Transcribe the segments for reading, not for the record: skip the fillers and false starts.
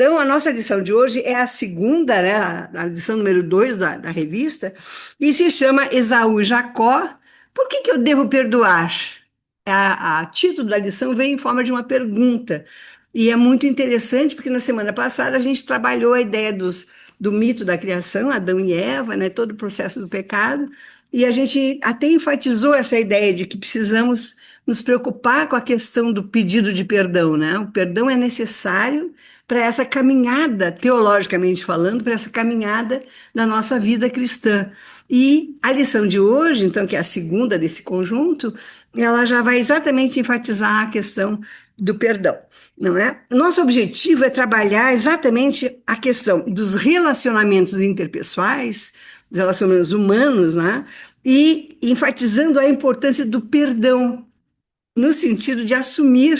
Então, a nossa lição de hoje é a segunda, né, a lição número 2 da revista, e se chama Esaú e Jacó. Por que que eu devo perdoar? A título da lição vem em forma de uma pergunta. E é muito interessante porque na semana passada a gente trabalhou a ideia do mito da criação, Adão e Eva, né, todo o processo do pecado, e a gente até enfatizou essa ideia de que precisamos nos preocupar com a questão do pedido de perdão, né? O perdão é necessário para essa caminhada, teologicamente falando, para essa caminhada da nossa vida cristã. E a lição de hoje, então, que é a segunda desse conjunto, ela já vai exatamente enfatizar a questão do perdão, não é? Nosso objetivo é trabalhar exatamente a questão dos relacionamentos interpessoais, dos relacionamentos humanos, né? E enfatizando a importância do perdão, no sentido de assumir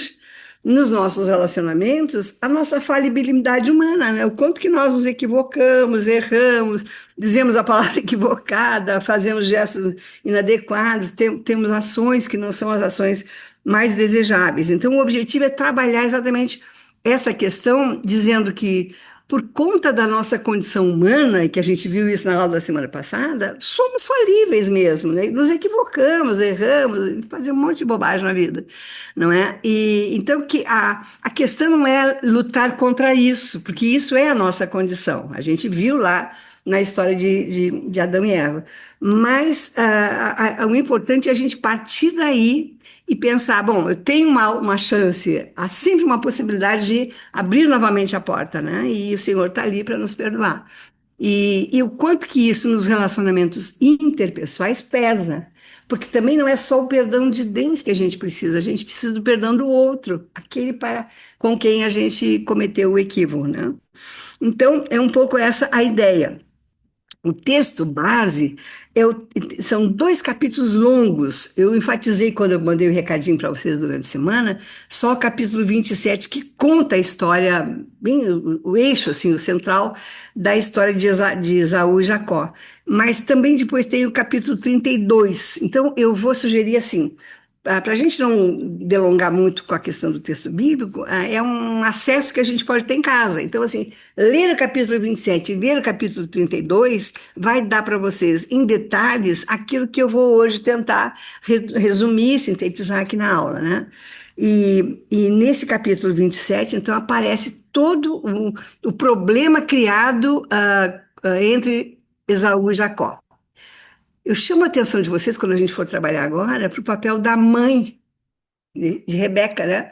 nos nossos relacionamentos a nossa falibilidade humana, né? O quanto que nós nos equivocamos, erramos, dizemos a palavra equivocada, fazemos gestos inadequados, temos ações que não são as ações mais desejáveis. Então, o objetivo é trabalhar exatamente essa questão, dizendo que por conta da nossa condição humana, e que a gente viu isso na aula da semana passada, somos falíveis mesmo, né? Nos equivocamos, erramos, fazemos um monte de bobagem na vida, não é? E então que a questão não é lutar contra isso, porque isso é a nossa condição. A gente viu lá na história de Adão e Eva. Mas o importante é a gente partir daí e pensar, bom, eu tenho uma chance, há sempre uma possibilidade de abrir novamente a porta, né? E o Senhor está ali para nos perdoar. E o quanto que isso nos relacionamentos interpessoais pesa, porque também não é só o perdão de Deus que a gente precisa do perdão do outro, aquele com quem a gente cometeu o equívoco, né? Então, é um pouco essa a ideia. O texto base são dois capítulos longos. Eu enfatizei quando eu mandei o recadinho para vocês durante a semana, só o capítulo 27 que conta a história, bem, o eixo, assim, o central da história de Esaú e Jacó. Mas também depois tem o capítulo 32. Então, eu vou sugerir assim, para a gente não delongar muito com a questão do texto bíblico, é um acesso que a gente pode ter em casa. Então, assim, ler o capítulo 27 e ler o capítulo 32 vai dar para vocês, em detalhes, aquilo que eu vou hoje tentar resumir, sintetizar aqui na aula, né? E nesse capítulo 27, então, aparece todo o problema criado entre Esaú e Jacó. Eu chamo a atenção de vocês, quando a gente for trabalhar agora, para o papel da mãe de Rebeca, né?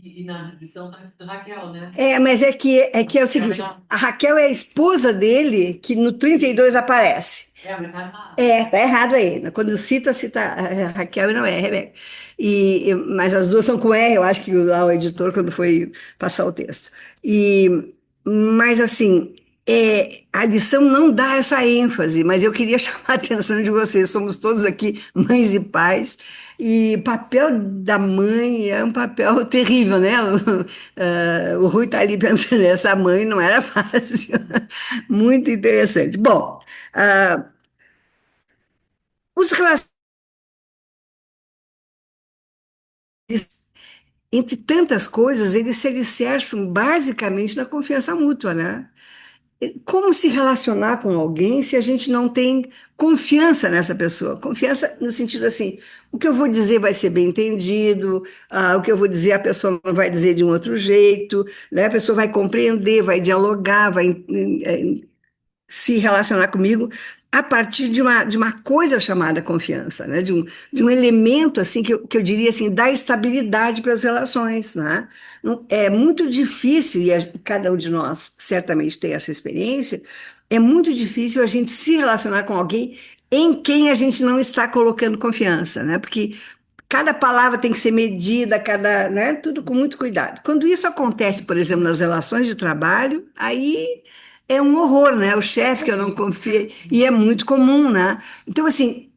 E na lição tá escrito Raquel, né? Mas é o seguinte, a Raquel é a esposa dele, que no 32 aparece. Mas tá errado. Tá errado aí. Quando cita a Raquel e não é a Rebeca. Mas as duas são com R, eu acho que lá o editor, quando foi passar o texto. Mas assim, a lição não dá essa ênfase, mas eu queria chamar a atenção de vocês. Somos todos aqui mães e pais, e o papel da mãe é um papel terrível, né? O Rui está ali pensando, essa mãe não era fácil. Muito interessante. Bom, os relacionamentos, entre tantas coisas, eles se alicerçam basicamente na confiança mútua, né? Como se relacionar com alguém se a gente não tem confiança nessa pessoa? Confiança no sentido assim, o que eu vou dizer vai ser bem entendido, o que eu vou dizer a pessoa não vai dizer de um outro jeito, né? A pessoa vai compreender, vai dialogar, vai se relacionar comigo a partir de uma coisa chamada confiança, né? De um elemento assim que eu diria assim, da estabilidade para as relações, né? É muito difícil, e cada um de nós certamente tem essa experiência, é muito difícil a gente se relacionar com alguém em quem a gente não está colocando confiança, né? Porque cada palavra tem que ser medida, né? Tudo com muito cuidado. Quando isso acontece, por exemplo, nas relações de trabalho, aí é um horror, né? O chefe que eu não confio, e é muito comum, né? Então, assim,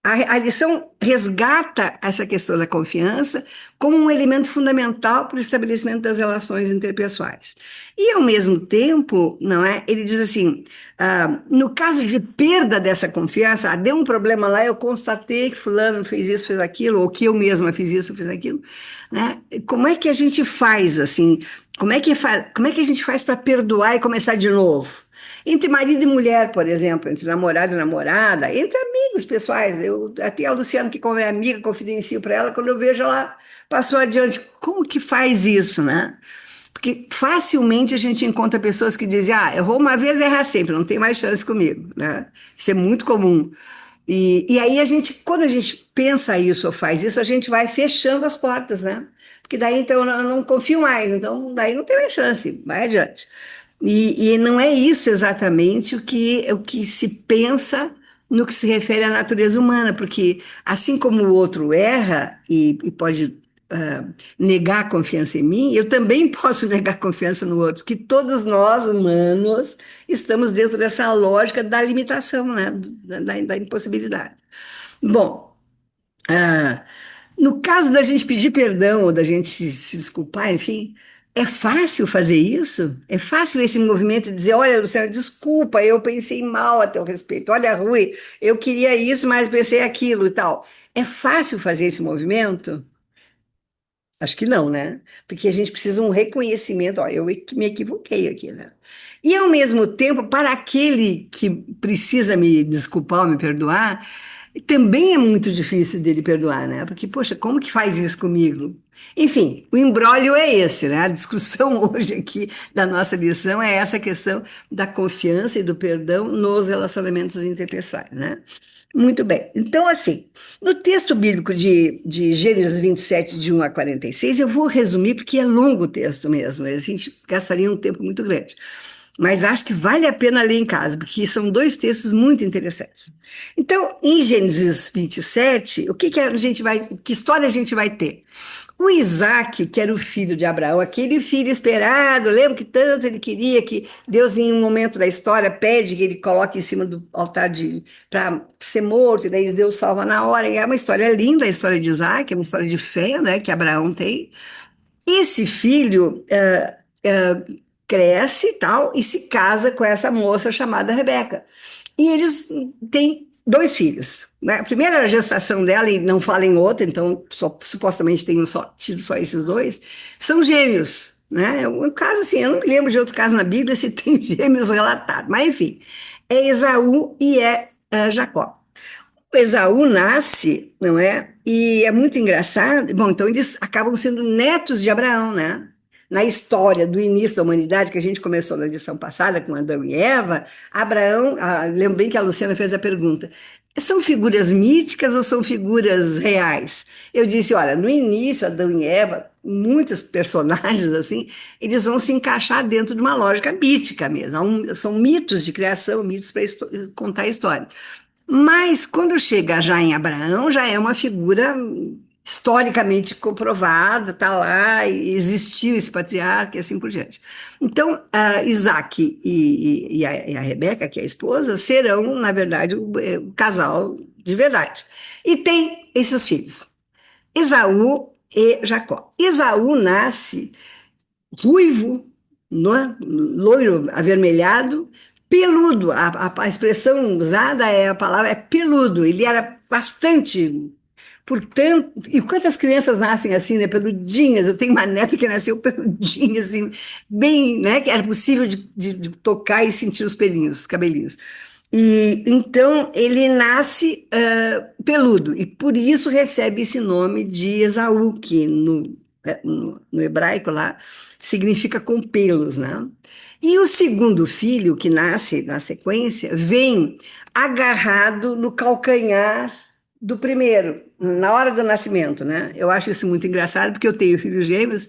a lição resgata essa questão da confiança como um elemento fundamental para o estabelecimento das relações interpessoais. E, ao mesmo tempo, não é? Ele diz assim, no caso de perda dessa confiança, deu um problema lá, eu constatei que fulano fez isso, fez aquilo, ou que eu mesma fiz isso, fiz aquilo, né? Como é que a gente faz, assim, Como é que a gente faz para perdoar e começar de novo? Entre marido e mulher, por exemplo, entre namorado e namorada, entre amigos pessoais. Eu até a Luciana, que como é amiga, confidencio para ela, quando eu vejo ela passou adiante. Como que faz isso, né? Porque facilmente a gente encontra pessoas que dizem, ah, errou uma vez, errar sempre, não tem mais chance comigo, né? Isso é muito comum. E aí a gente, quando a gente pensa isso ou faz isso, a gente vai fechando as portas, né? Porque daí então eu não confio mais, então daí não tem mais chance, vai adiante. E não é isso exatamente o que se pensa no que se refere à natureza humana, porque assim como o outro erra e pode ah, negar confiança em mim, eu também posso negar confiança no outro, que todos nós, humanos, estamos dentro dessa lógica da limitação, né? Da impossibilidade. Bom, ah, no caso da gente pedir perdão ou da gente se desculpar, enfim, é fácil fazer isso? É fácil esse movimento de dizer, olha, Luciana, desculpa, eu pensei mal a teu respeito. Olha, Rui, eu queria isso, mas pensei aquilo e tal. É fácil fazer esse movimento? Acho que não, né? Porque a gente precisa de um reconhecimento, ó, me equivoquei aqui, né? E ao mesmo tempo, para aquele que precisa me desculpar ou me perdoar, também é muito difícil dele perdoar, né? Porque, poxa, como que faz isso comigo? Enfim, o imbróglio é esse, né? A discussão hoje aqui da nossa lição é essa questão da confiança e do perdão nos relacionamentos interpessoais, né? Muito bem. Então, assim, no texto bíblico de Gênesis 27, de 1 a 46, eu vou resumir porque é longo o texto mesmo, a gente gastaria um tempo muito grande. Mas acho que vale a pena ler em casa, porque são dois textos muito interessantes. Então, em Gênesis 27, o que que a gente vai, que história a gente vai ter? O Isaac, que era o filho de Abraão, aquele filho esperado, lembra que tanto ele queria que Deus, em um momento da história, pede que ele coloque em cima do altar para ser morto, e daí Deus salva na hora. E é uma história linda, a história de Isaac, é uma história de fé, né, que Abraão tem. Esse filho cresce e tal e se casa com essa moça chamada Rebeca. E eles têm dois filhos. Né? A primeira gestação dela, e não fala em outra, então supostamente tem tido só esses dois, são gêmeos. Né? Um caso assim, eu não me lembro de outro caso na Bíblia se tem gêmeos relatados, mas enfim, é Esaú e Jacó. O Esaú nasce, não é? E é muito engraçado. Bom, então eles acabam sendo netos de Abraão, né? Na história do início da humanidade, que a gente começou na edição passada com Adão e Eva, Abraão, lembrei que a Luciana fez a pergunta: são figuras míticas ou são figuras reais? Eu disse: olha, no início, Adão e Eva, muitos personagens assim, eles vão se encaixar dentro de uma lógica mítica mesmo. São mitos de criação, mitos para contar a história. Mas quando chega já em Abraão, já é uma figura historicamente comprovada, está lá, e existiu esse patriarca e assim por diante. Então, Isaac e a Rebeca, que é a esposa, serão, na verdade, o casal de verdade. E tem esses filhos, Esaú e Jacó. Esaú nasce ruivo, não é? Loiro avermelhado, peludo. A expressão usada é a palavra é peludo. Ele era bastante. Portanto, e quantas crianças nascem assim, né, peludinhas? Eu tenho uma neta que nasceu peludinha, assim, bem, né, que era possível de tocar e sentir os pelinhos, os cabelinhos. E então ele nasce peludo e por isso recebe esse nome de Esaú, que no hebraico lá significa com pelos, né? E o segundo filho que nasce na sequência vem agarrado no calcanhar do primeiro, na hora do nascimento, né? Eu acho isso muito engraçado porque eu tenho filhos gêmeos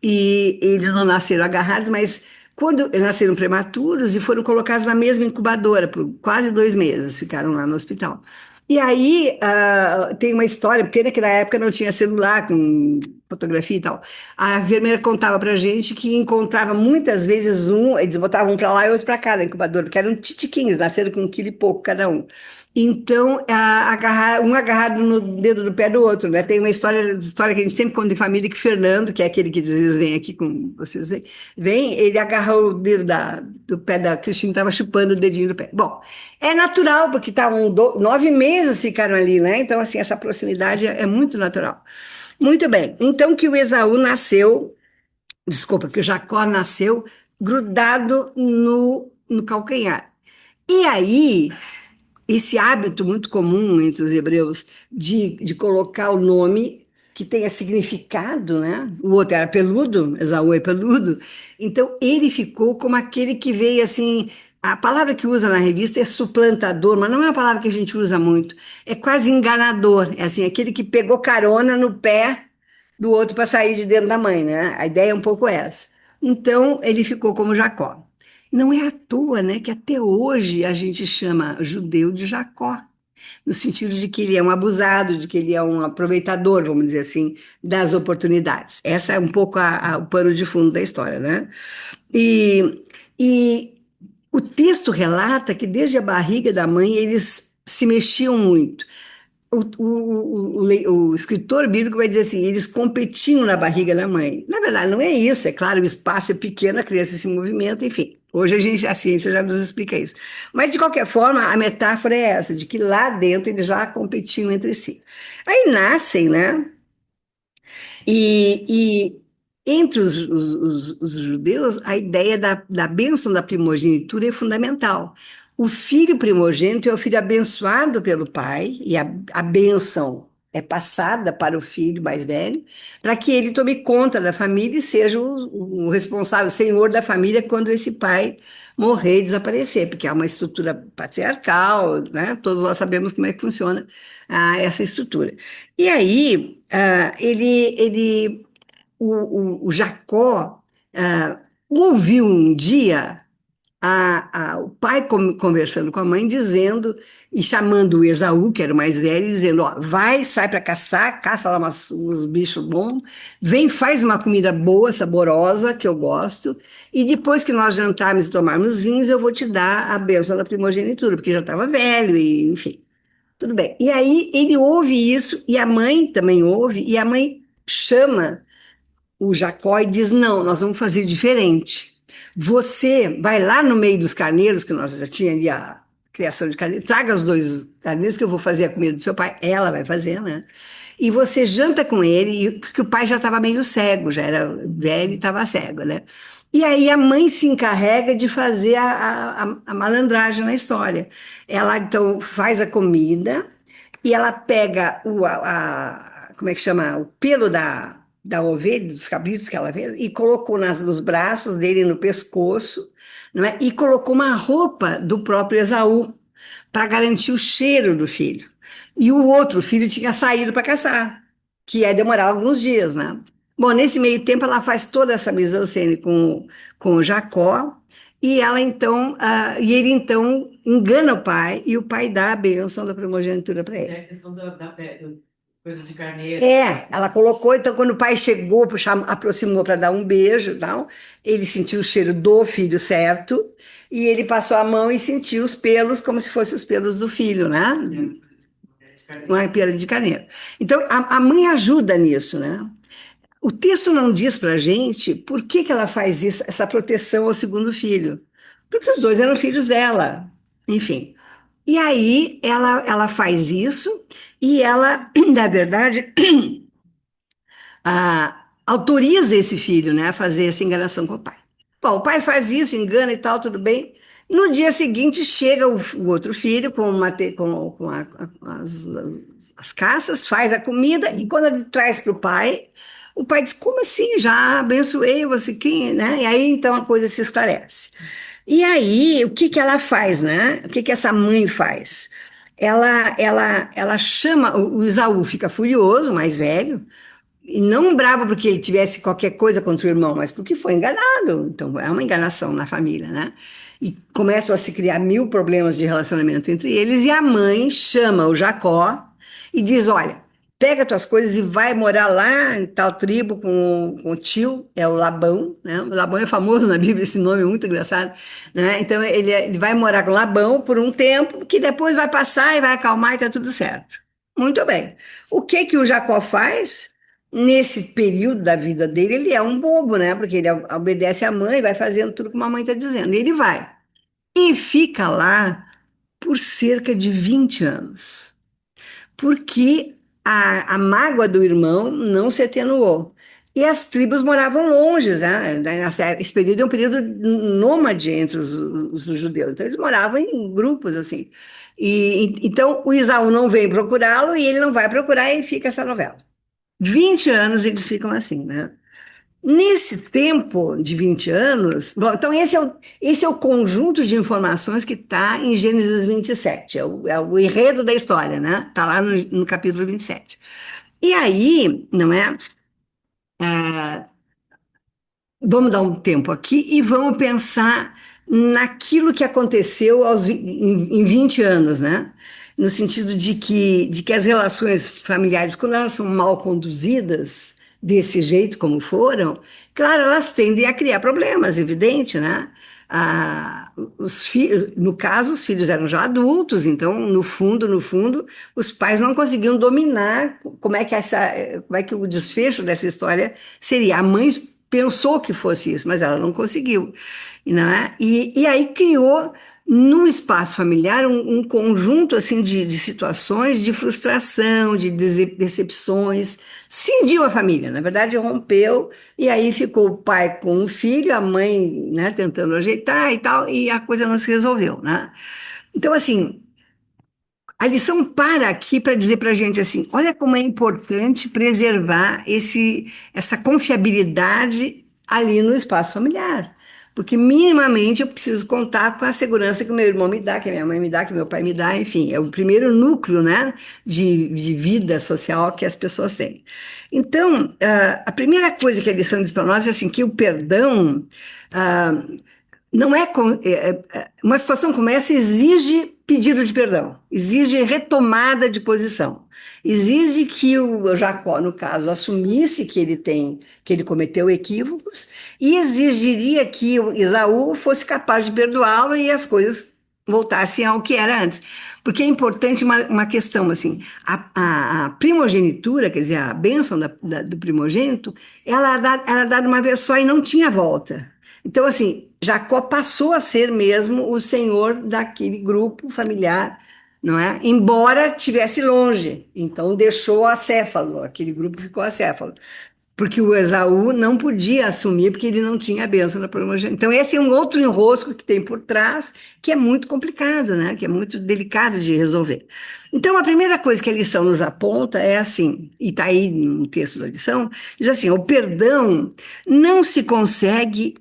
e eles não nasceram agarrados, mas quando eles nasceram prematuros e foram colocados na mesma incubadora por quase 2 meses, ficaram lá no hospital. E aí tem uma história, porque naquela época não tinha celular com fotografia e tal. A enfermeira contava pra gente que encontrava muitas vezes eles botavam um para lá e outro para cá na incubadora, porque eram titiquinhos, nasceram com 1 quilo e pouco cada um. Então, um agarrado no dedo do pé do outro, né? Tem uma história que a gente sempre conta em família que Fernando, que é aquele que às vezes vem aqui com vocês, ele agarrou o dedo do pé da Cristina, estava chupando o dedinho do pé. Bom, é natural, porque estavam 9 meses ficaram ali, né? Então, assim, essa proximidade é muito natural. Muito bem. Então, que o Esaú nasceu Desculpa, que o Jacó nasceu grudado no calcanhar. E aí, esse hábito muito comum entre os hebreus de colocar o nome que tenha significado, né? O outro era peludo, Esaú é peludo, então ele ficou como aquele que veio assim. A palavra que usa na revista é suplantador, mas não é uma palavra que a gente usa muito. É quase enganador, é assim, aquele que pegou carona no pé do outro para sair de dentro da mãe, né? A ideia é um pouco essa. Então ele ficou como Jacó. Não é à toa, né, que até hoje a gente chama judeu de Jacó, no sentido de que ele é um abusado, de que ele é um aproveitador, vamos dizer assim, das oportunidades. Essa é um pouco o pano de fundo da história, né? E, e o texto relata que desde a barriga da mãe eles se mexiam muito. O escritor bíblico vai dizer assim: eles competiam na barriga da mãe. Na verdade, não é isso, é claro, o espaço é pequeno, a criança se movimenta, enfim. Hoje a ciência já nos explica isso. Mas, de qualquer forma, a metáfora é essa, de que lá dentro eles já competiam entre si. Aí nascem, né? E entre os judeus, a ideia da bênção da primogenitura é fundamental. O filho primogênito é o filho abençoado pelo pai, e a bênção é passada para o filho mais velho, para que ele tome conta da família e seja o responsável, o senhor da família, quando esse pai morrer e desaparecer, porque há uma estrutura patriarcal, né? Todos nós sabemos como é que funciona essa estrutura. E aí, o Jacó ouviu um dia o pai conversando com a mãe, dizendo e chamando o Esaú, que era o mais velho, dizendo: ó, vai, sai para caçar, caça lá uns bichos bons, vem, faz uma comida boa, saborosa, que eu gosto, e depois que nós jantarmos e tomarmos vinhos, eu vou te dar a bênção da primogenitura, porque já estava velho, e enfim. Tudo bem. E aí ele ouve isso, e a mãe também ouve, e a mãe chama o Jacó e diz: não, nós vamos fazer diferente. Você vai lá no meio dos carneiros, que nós já tinha ali a criação de carneiros, traga os dois carneiros que eu vou fazer a comida do seu pai. Ela vai fazer, né? E você janta com ele, porque o pai já estava meio cego, já era velho e estava cego, né? E aí a mãe se encarrega de fazer a malandragem na história. Ela então faz a comida e ela pega como é que chama? O pelo da ovelha, dos cabritos que ela fez, e colocou nos braços dele, no pescoço, não é? E colocou uma roupa do próprio Esaú para garantir o cheiro do filho. E o outro filho tinha saído para caçar, que ia demorar alguns dias, né? Bom, nesse meio tempo ela faz toda essa mise-en-scène com o Jacó, e ele então engana o pai, e o pai dá a bênção da primogenitura para É ele. a questão coisa de carneiro. Ela colocou, então quando o pai chegou, aproximou para dar um beijo, e tal, ele sentiu o cheiro do filho certo, e ele passou a mão e sentiu os pelos como se fossem os pelos do filho, né? De carneiro. Uma pela de carneiro. Então a mãe ajuda nisso, né? O texto não diz para a gente por que ela faz isso, essa proteção ao segundo filho. Porque os dois eram filhos dela. Enfim. E aí ela faz isso e ela, na verdade, autoriza esse filho, né, a fazer essa enganação com o pai. Bom, o pai faz isso, engana e tal, tudo bem. No dia seguinte chega o outro filho com as caças, faz a comida e quando ele traz para o pai diz: como assim? Já abençoei você, quem, né? E aí então a coisa se esclarece. E aí, o que que ela faz, né? O que que essa mãe faz? Ela chama, o Esaú fica furioso, o mais velho, e não bravo porque ele tivesse qualquer coisa contra o irmão, mas porque foi enganado. Então, é uma enganação na família, né? E começam a se criar mil problemas de relacionamento entre eles, e a mãe chama o Jacó e diz: olha, pega tuas coisas e vai morar lá em tal tribo com o tio, é o Labão, né? O Labão é famoso na Bíblia, esse nome é muito engraçado, né? Então, ele vai morar com Labão por um tempo, que depois vai passar e vai acalmar e tá tudo certo. Muito bem. O que que o Jacó faz? Nesse período da vida dele, ele é um bobo, né? Porque ele obedece à mãe, vai fazendo tudo como a mãe está dizendo. E ele vai. E fica lá por cerca de 20 anos. Porque a mágoa do irmão não se atenuou. E as tribos moravam longe, né? Esse período é um período nômade entre os judeus. Então, eles moravam em grupos, assim. Então, o Esaú não vem procurá-lo e ele não vai procurar e fica essa novela. 20 anos eles ficam assim, né? Nesse tempo de 20 anos, bom, então esse é o conjunto de informações que está em Gênesis 27, é o enredo da história, né? Está lá no capítulo 27. E aí, não é? Vamos dar um tempo aqui e vamos pensar naquilo que aconteceu em 20 anos, né? No sentido de que as relações familiares, quando elas são mal conduzidas, desse jeito como foram, claro, elas tendem a criar problemas, evidente, né? Os filhos, no caso, os filhos eram já adultos, então, no fundo, os pais não conseguiam dominar como é que o desfecho dessa história seria. A mãe pensou que fosse isso, mas ela não conseguiu, né? E aí criou no espaço familiar um conjunto assim de situações de frustração, de decepções, cindiu a família, na verdade rompeu, e aí ficou o pai com o filho, a mãe, né, tentando ajeitar e tal, e a coisa não se resolveu, né? Então, assim, a lição para aqui para dizer para a gente assim: olha como é importante preservar essa confiabilidade ali no espaço familiar. Porque minimamente eu preciso contar com a segurança que o meu irmão me dá, que a minha mãe me dá, que meu pai me dá, enfim, é o primeiro núcleo, né, de vida social que as pessoas têm. Então, a primeira coisa que a lição diz para nós é assim, que o perdão, ah, não é, uma situação como essa exige pedido de perdão, exige retomada de posição, exige que o Jacó, no caso, assumisse que ele cometeu equívocos e exigiria que o Esaú fosse capaz de perdoá-lo e as coisas voltassem ao que era antes. Porque é importante uma questão assim, a primogenitura, quer dizer, a bênção do primogênito, ela é dada uma vez só e não tinha volta. Então, assim, Jacó passou a ser mesmo o senhor daquele grupo familiar, não é? Embora estivesse longe. Então, deixou acéfalo, aquele grupo ficou acéfalo. Porque o Esaú não podia assumir, porque ele não tinha a bênção da primogênita. Então, esse é um outro enrosco que tem por trás, que é muito complicado, né? Que é muito delicado de resolver. Então, a primeira coisa que a lição nos aponta é assim, e está aí no texto da lição, diz assim: o perdão não se consegue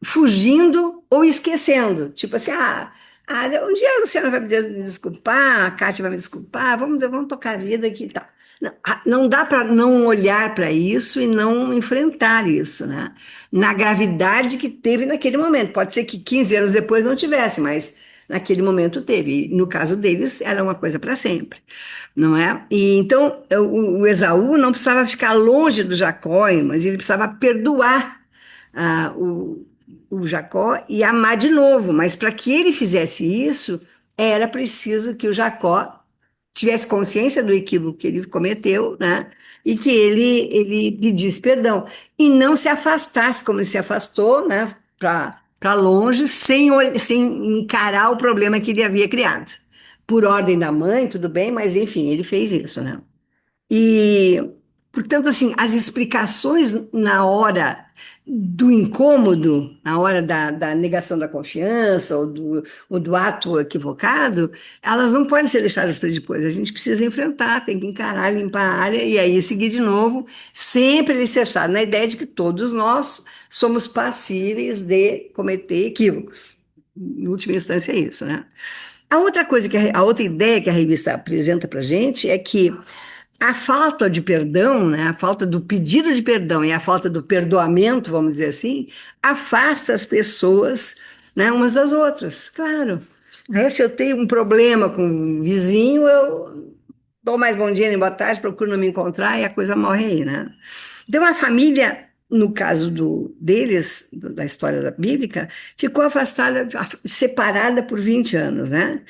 fugindo ou esquecendo. Tipo assim, um dia a Luciana vai me desculpar, a Kátia vai me desculpar, vamos tocar a vida aqui e tal. Não, não dá para não olhar para isso e não enfrentar isso, né? Na gravidade que teve naquele momento. Pode ser que 15 anos depois não tivesse, mas naquele momento teve. E no caso deles, era uma coisa para sempre, não é? E então o Esaú não precisava ficar longe do Jacó, mas ele precisava perdoar ah, o, o Jacó e amar de novo. Mas para que ele fizesse isso, era preciso que o Jacó tivesse consciência do equívoco que ele cometeu, né? E que ele pedisse perdão. E não se afastasse, como ele se afastou, né? Para longe, sem encarar o problema que ele havia criado. Por ordem da mãe, tudo bem, mas enfim, ele fez isso, né? E, portanto, assim, as explicações na hora do incômodo, na hora da negação da confiança ou do ato equivocado, elas não podem ser deixadas para depois. A gente precisa enfrentar, tem que encarar, limpar a área e aí seguir de novo, sempre alicerçado na ideia de que todos nós somos passíveis de cometer equívocos. Em última instância, é isso, né? A outra coisa a outra ideia que a revista apresenta para a gente é que a falta de perdão, né, a falta do pedido de perdão e a falta do perdoamento, vamos dizer assim, afasta as pessoas, né, umas das outras. Claro, né, se eu tenho um problema com um vizinho, eu dou mais bom dia nem boa tarde, procuro não me encontrar e a coisa morre aí, né? Então a família, no caso deles, da história da bíblica, ficou afastada, separada por 20 anos, né?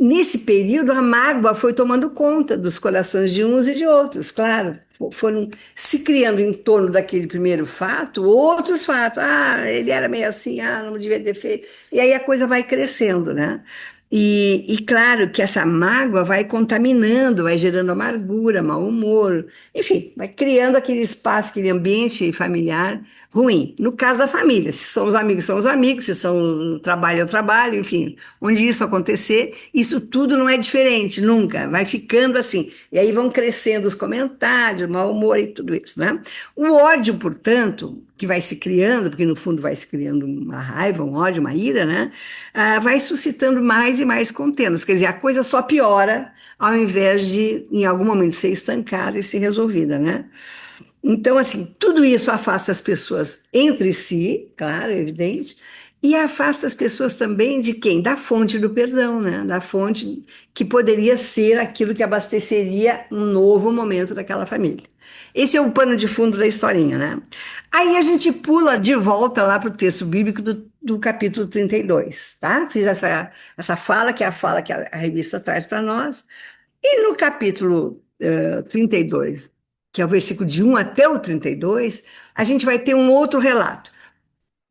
Nesse período, a mágoa foi tomando conta dos corações de uns e de outros, claro. Foram se criando em torno daquele primeiro fato, outros fatos. Ah, ele era meio assim, não devia ter feito. E aí a coisa vai crescendo, né? E claro que essa mágoa vai contaminando, vai gerando amargura, mau humor, enfim, vai criando aquele espaço, aquele ambiente familiar ruim. No caso da família, se são os amigos, se são o trabalho é o trabalho, enfim, onde isso acontecer, isso tudo não é diferente, nunca, vai ficando assim. E aí vão crescendo os comentários, o mau humor e tudo isso, né? O ódio, portanto, que vai se criando, porque no fundo vai se criando uma raiva, um ódio, uma ira, né? Vai suscitando mais e mais contendas. Quer dizer, a coisa só piora ao invés de, em algum momento, ser estancada e ser resolvida, né? Então, assim, tudo isso afasta as pessoas entre si, claro, é evidente, e afasta as pessoas também de quem? Da fonte do perdão, né? Da fonte que poderia ser aquilo que abasteceria um novo momento daquela família. Esse é o pano de fundo da historinha, né? Aí a gente pula de volta lá para o texto bíblico do capítulo 32, tá? Fiz essa fala, que é a fala que a revista traz para nós. E no capítulo 32, que é o versículo de 1 até o 32, a gente vai ter um outro relato.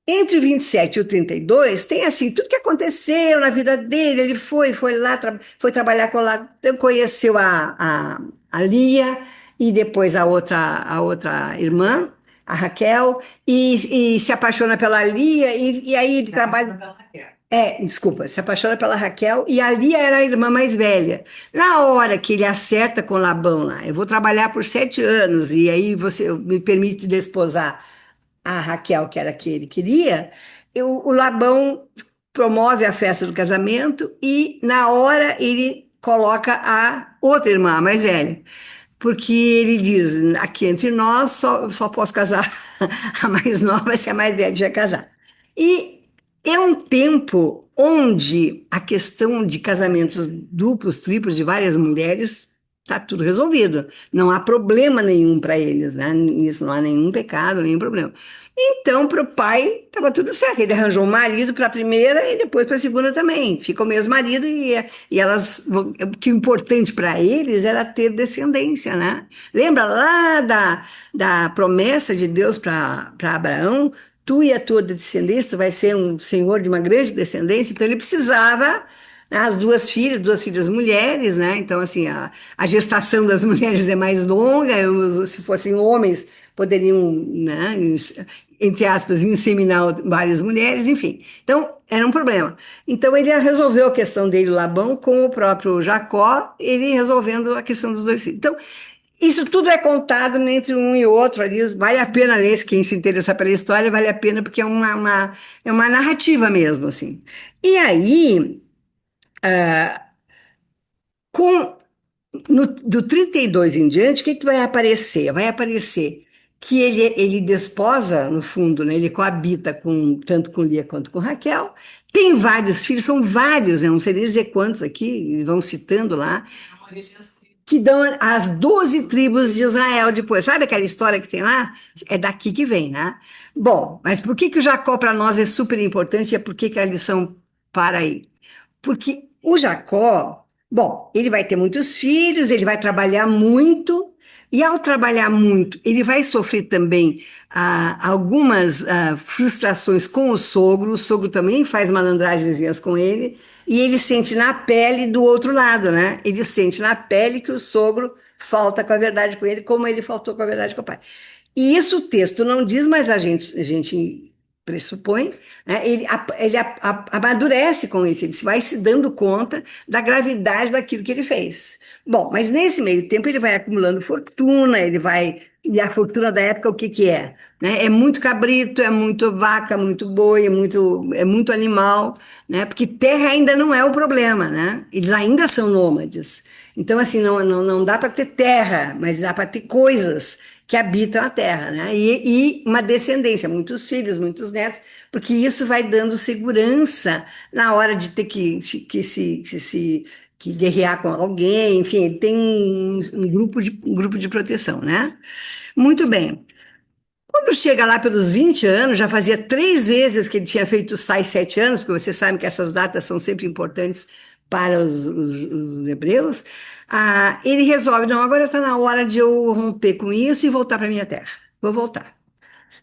Entre o 27 e o 32, tem assim, tudo que aconteceu na vida dele, ele foi lá, foi trabalhar com lá, então conheceu a Lia e depois a outra irmã, a Raquel, e se apaixona pela Lia, e aí ele trabalha. Pela Raquel. Desculpa, se apaixona pela Raquel e a Lia era a irmã mais velha. Na hora que ele acerta com Labão lá, eu vou trabalhar por 7 anos e aí você me permite desposar a Raquel, que era a que ele queria, o Labão promove a festa do casamento e na hora ele coloca a outra irmã, a mais velha. Porque ele diz, aqui entre nós só posso casar a mais nova se a mais velha já casar. E é um tempo onde a questão de casamentos duplos, triplos de várias mulheres está tudo resolvido. Não há problema nenhum para eles, né? Isso não há nenhum pecado, nenhum problema. Então, para o pai, estava tudo certo. Ele arranjou um marido para a primeira e depois para a segunda também. Fica o mesmo marido e elas. O que é importante para eles era ter descendência, né? Lembra lá da promessa de Deus para Abraão? Tu e a tua descendência vai ser um senhor de uma grande descendência. Então, ele precisava, né, as duas filhas mulheres, né? Então, assim, a gestação das mulheres é mais longa, se fossem homens, poderiam, né, entre aspas, inseminar várias mulheres, enfim. Então, era um problema. Então, ele resolveu a questão dele, Labão, com o próprio Jacó, ele resolvendo a questão dos dois filhos. Então, isso tudo é contado entre um e outro ali. Vale a pena ler, quem se interessar pela história, vale a pena, porque é uma narrativa mesmo, assim. E aí, com do 32 em diante, o que que vai aparecer? Vai aparecer que ele desposa, no fundo, né? Ele coabita tanto com Lia quanto com Raquel, tem vários filhos, são vários, eu não sei nem dizer quantos aqui, eles vão citando lá, É uma origem assim. que dão as 12 tribos de Israel depois. Sabe aquela história que tem lá? É daqui que vem, né? Bom, mas por que que o Jacó para nós é super importante e é por que que a lição para aí? Porque o Jacó, bom, ele vai ter muitos filhos, ele vai trabalhar muito, e ao trabalhar muito, ele vai sofrer também algumas frustrações com o sogro também faz malandragenzinhas com ele, e ele sente na pele do outro lado, né? Ele sente na pele que o sogro falta com a verdade com ele, como ele faltou com a verdade com o pai. E isso o texto não diz, mas a gente pressupõe, né? Ele amadurece com isso, ele se vai se dando conta da gravidade daquilo que ele fez. Bom, mas nesse meio tempo ele vai acumulando fortuna, ele vai. E a fortuna da época, o que que é? Né? É muito cabrito, é muito vaca, muito boi, é muito animal, né? Porque terra ainda não é o problema, né? Eles ainda são nômades. Então, assim, não dá para ter terra, mas dá para ter coisas que habitam a terra, né? E uma descendência, muitos filhos, muitos netos, porque isso vai dando segurança na hora de ter que guerrear com alguém, enfim, ele tem um grupo de proteção, né? Muito bem. Quando chega lá pelos 20 anos, já fazia 3 vezes que ele tinha feito os tais 7 anos, porque você sabe que essas datas são sempre importantes para os hebreus, ele resolve, não, agora está na hora de eu romper com isso e voltar para minha terra. Vou voltar.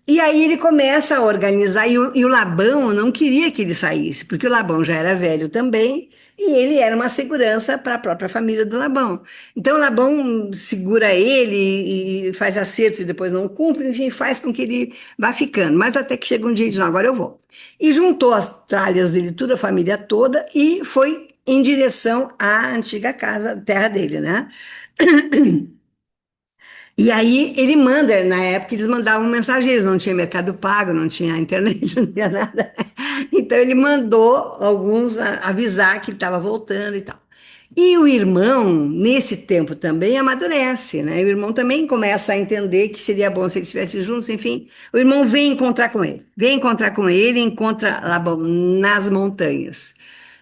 E aí ele começa a organizar, e o Labão não queria que ele saísse, porque o Labão já era velho também, e ele era uma segurança para a própria família do Labão. Então o Labão segura ele e faz acertos e depois não cumpre, enfim, faz com que ele vá ficando. Mas até que chega um dia e diz, não, agora eu vou. E juntou as tralhas dele, toda a família toda, e foi em direção à antiga casa, terra dele, né? E aí ele manda, na época eles mandavam mensageiros, não tinha Mercado Pago, não tinha internet, não tinha nada. Então ele mandou alguns avisar que ele estava voltando e tal. E o irmão, nesse tempo também, amadurece, né? O irmão também começa a entender que seria bom se eles estivessem juntos, enfim. O irmão vem encontrar com ele. Vem encontrar com ele e encontra Labão nas montanhas.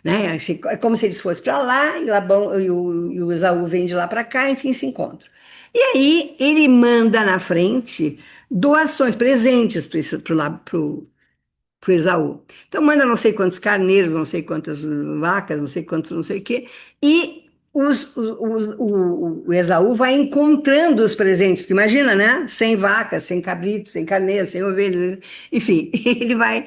Né? Assim, é como se eles fossem para lá e, Labão, e o Esaú vem de lá para cá, enfim, se encontram. E aí ele manda na frente doações, presentes para o Esaú. Então manda não sei quantos carneiros, não sei quantas vacas, não sei quantos, não sei o quê, e o Esaú vai encontrando os presentes, porque imagina, né? Sem vacas, sem cabritos, sem carneiros, sem ovelhas, enfim, ele vai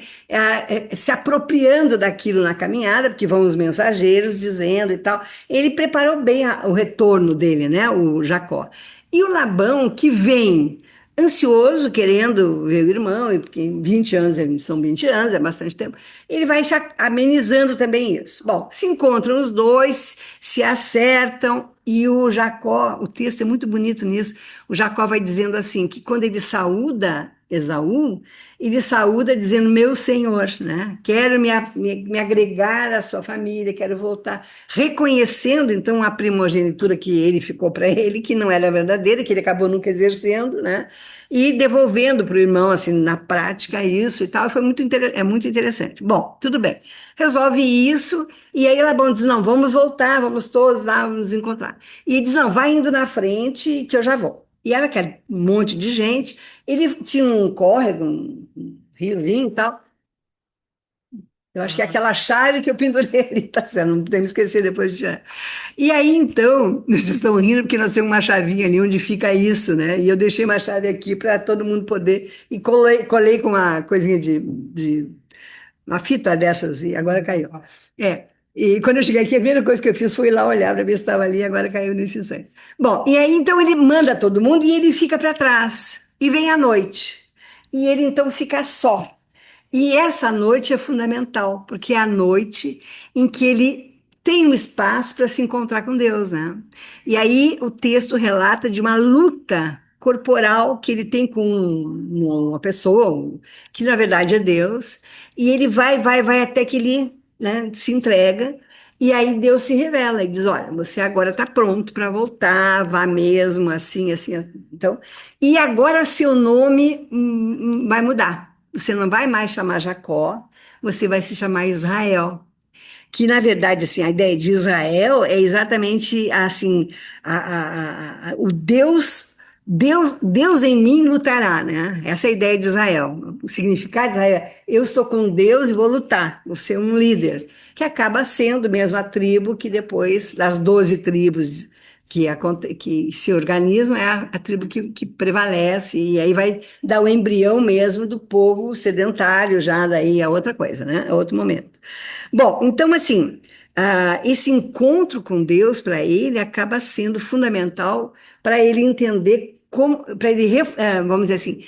se apropriando daquilo na caminhada, porque vão os mensageiros dizendo e tal. Ele preparou bem o retorno dele, né? O Jacó. E o Labão que vem ansioso, querendo ver o irmão, e porque 20 anos são 20 anos, é bastante tempo, ele vai se amenizando também isso. Bom, se encontram os dois, se acertam, e o Jacó, o texto é muito bonito nisso, o Jacó vai dizendo assim, que quando ele saúda Esaú, ele saúda dizendo, meu senhor, né? Quero me agregar à sua família, quero voltar, reconhecendo então a primogenitura que ele ficou para ele, que não era verdadeira, que ele acabou nunca exercendo, né? E devolvendo para o irmão, assim, na prática, isso e tal, foi é muito interessante. Bom, tudo bem. Resolve isso, e aí Labão diz, não, vamos voltar, vamos todos lá, vamos nos encontrar. E ele diz, não, vai indo na frente que eu já vou. E era aquele monte de gente, ele tinha um córrego, um riozinho e tal, eu acho que é Aham. aquela chave que eu pendurei ali, tá certo, não podemos esquecer depois de tirar. E aí, então, vocês estão rindo porque nós temos uma chavinha ali onde fica isso, né? E eu deixei uma chave aqui para todo mundo poder. E colei com uma coisinha uma fita dessas, e agora caiu. É. E quando eu cheguei aqui, a primeira coisa que eu fiz foi ir lá olhar para ver se estava ali, e agora caiu nesse instante. Bom, e aí então ele manda todo mundo e ele fica para trás. E vem a noite. E ele então fica só. E essa noite é fundamental, porque é a noite em que ele tem um espaço para se encontrar com Deus, né? E aí o texto relata de uma luta corporal que ele tem com uma pessoa, que na verdade é Deus, e ele vai até que ele, né, se entrega, e aí Deus se revela e diz: Olha, você agora está pronto para voltar, vá mesmo, assim, assim. Então, e agora seu nome vai mudar. Você não vai mais chamar Jacó, você vai se chamar Israel. Que, na verdade, assim, a ideia de Israel é exatamente assim, o Deus em mim lutará, né? Essa é a ideia de Israel. O significado de Israel é, eu estou com Deus e vou lutar, vou ser um líder, que acaba sendo mesmo a tribo que depois, das 12 tribos que se organizam, é a tribo que prevalece, e aí vai dar o embrião mesmo do povo sedentário, já daí é outra coisa, né? É outro momento. Bom, então assim, esse encontro com Deus para ele acaba sendo fundamental para ele entender como, para ele, vamos dizer assim,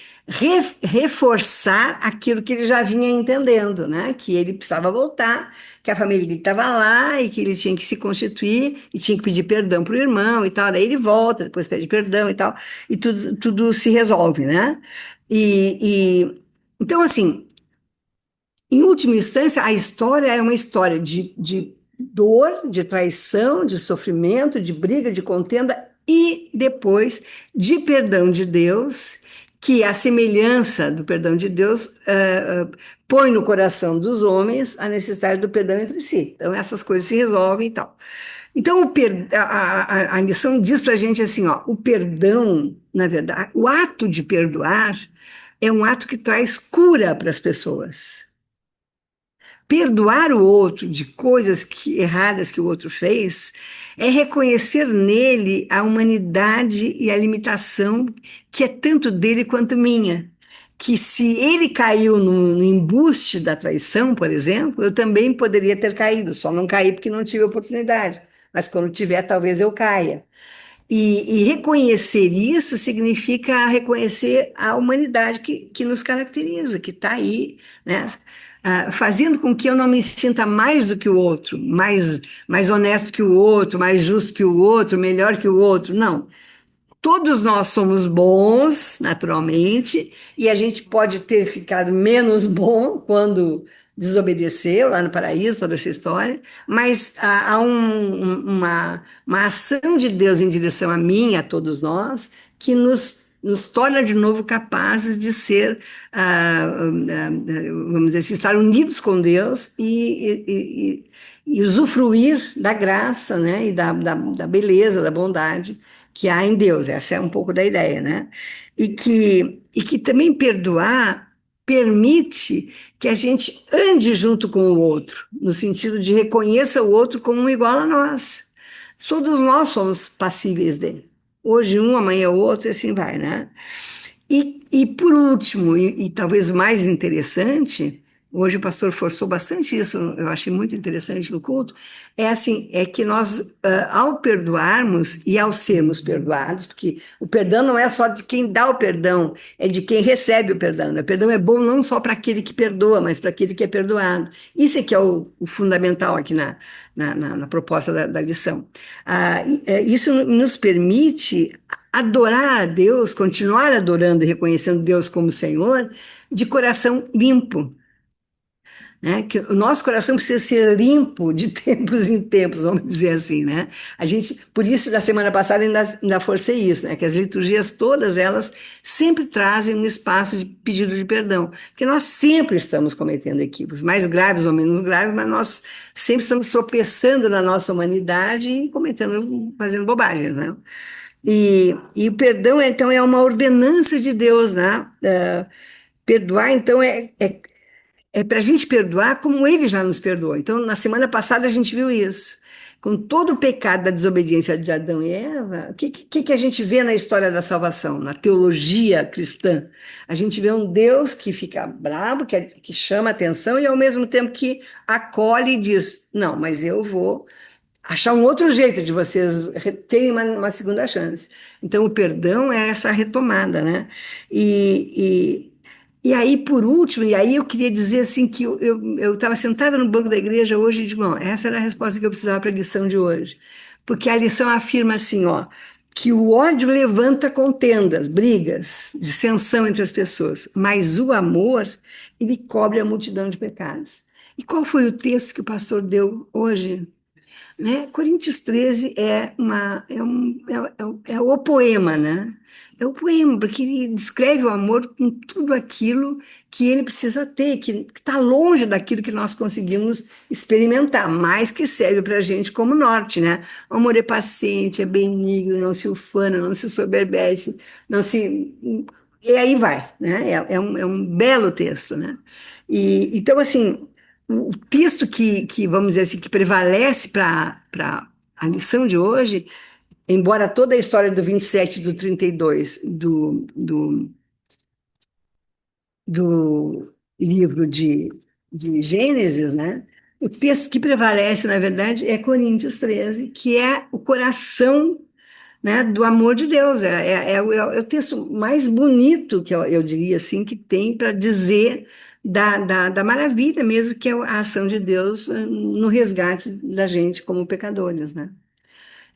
reforçar aquilo que ele já vinha entendendo, né? Que ele precisava voltar, que a família dele estava lá e que ele tinha que se constituir e tinha que pedir perdão para o irmão e tal. Daí ele volta, depois pede perdão e tal, e tudo se resolve, né? Então, assim, em última instância, a história é uma história de dor, de traição, de sofrimento, de briga, de contenda e depois de perdão de Deus, que a semelhança do perdão de Deus põe no coração dos homens a necessidade do perdão entre si. Então, essas coisas se resolvem e tal. Então, a lição diz para a gente assim, ó, o perdão, na verdade, o ato de perdoar é um ato que traz cura para as pessoas. Perdoar o outro de coisas erradas que o outro fez é reconhecer nele a humanidade e a limitação que é tanto dele quanto minha. que se ele caiu no embuste da traição, por exemplo, eu também poderia ter caído, só não caí porque não tive oportunidade. Mas quando tiver, talvez eu caia. E reconhecer isso significa reconhecer a humanidade que nos caracteriza, que está aí, né? Fazendo com que eu não me sinta mais do que o outro, mais honesto que o outro, mais justo que o outro, melhor que o outro. Não. Todos nós somos bons, naturalmente, e a gente pode ter ficado menos bom quando desobedeceu lá no paraíso, toda essa história, mas há uma ação de Deus em direção a mim, e a todos nós, que nos torna de novo capazes de ser, vamos dizer assim, estar unidos com Deus e usufruir da graça, né, e da beleza, da bondade que há em Deus. Essa é um pouco da ideia, né? E que também perdoar permite que a gente ande junto com o outro, no sentido de reconheça o outro como um igual a nós. Todos nós somos passíveis dele. Hoje um, amanhã o outro, e assim vai, né? E por último, e talvez o mais interessante, hoje o pastor forçou bastante isso, eu achei muito interessante no culto, é assim, é que nós, ao perdoarmos e ao sermos perdoados, porque o perdão não é só de quem dá o perdão, é de quem recebe o perdão, né? O perdão é bom não só para aquele que perdoa, mas para aquele que é perdoado. Isso é que é o fundamental aqui na proposta da lição. Isso nos permite adorar a Deus, continuar adorando e reconhecendo Deus como Senhor, de coração limpo, né? Que o nosso coração precisa ser limpo de tempos em tempos, vamos dizer assim, né? A gente, por isso, na semana passada ainda forcei isso, né? Que as liturgias todas elas sempre trazem um espaço de pedido de perdão, porque nós sempre estamos cometendo equívocos, mais graves ou menos graves, mas nós sempre estamos tropeçando na nossa humanidade e fazendo bobagens, né? E o perdão, então, é uma ordenança de Deus, né? Perdoar, então, é para a gente perdoar como ele já nos perdoou. Então, na semana passada, a gente viu isso. Com todo o pecado da desobediência de Adão e Eva, o que a gente vê na história da salvação, na teologia cristã? A gente vê um Deus que fica bravo, que chama atenção e, ao mesmo tempo, que acolhe e diz: não, mas eu vou achar um outro jeito de vocês terem uma segunda chance. Então, o perdão é essa retomada, né? E aí, por último, e aí eu queria dizer assim que eu estava sentada no banco da igreja hoje e digo, bom, essa era a resposta que eu precisava para a lição de hoje. Porque a lição afirma assim, ó, que o ódio levanta contendas, brigas, dissensão entre as pessoas, mas o amor, ele cobre a multidão de pecados. E qual foi o texto que o pastor deu hoje? Né? Coríntios 13 é o poema, né? É o poema, porque ele descreve o amor com tudo aquilo que ele precisa ter, que está longe daquilo que nós conseguimos experimentar, mas que serve para a gente como norte, né? O amor é paciente, é benigno, não se ufana, não se soberbece, não se. E aí vai, né? É um belo texto, né? Então, assim, o texto vamos dizer assim, que prevalece para a lição de hoje, embora toda a história do 27 e do 32 do livro de Gênesis, né? O texto que prevalece, na verdade, é Coríntios 13, que é o coração, né, do amor de Deus. É o texto mais bonito que eu diria assim, que tem para dizer da maravilha mesmo que é a ação de Deus no resgate da gente como pecadores, né?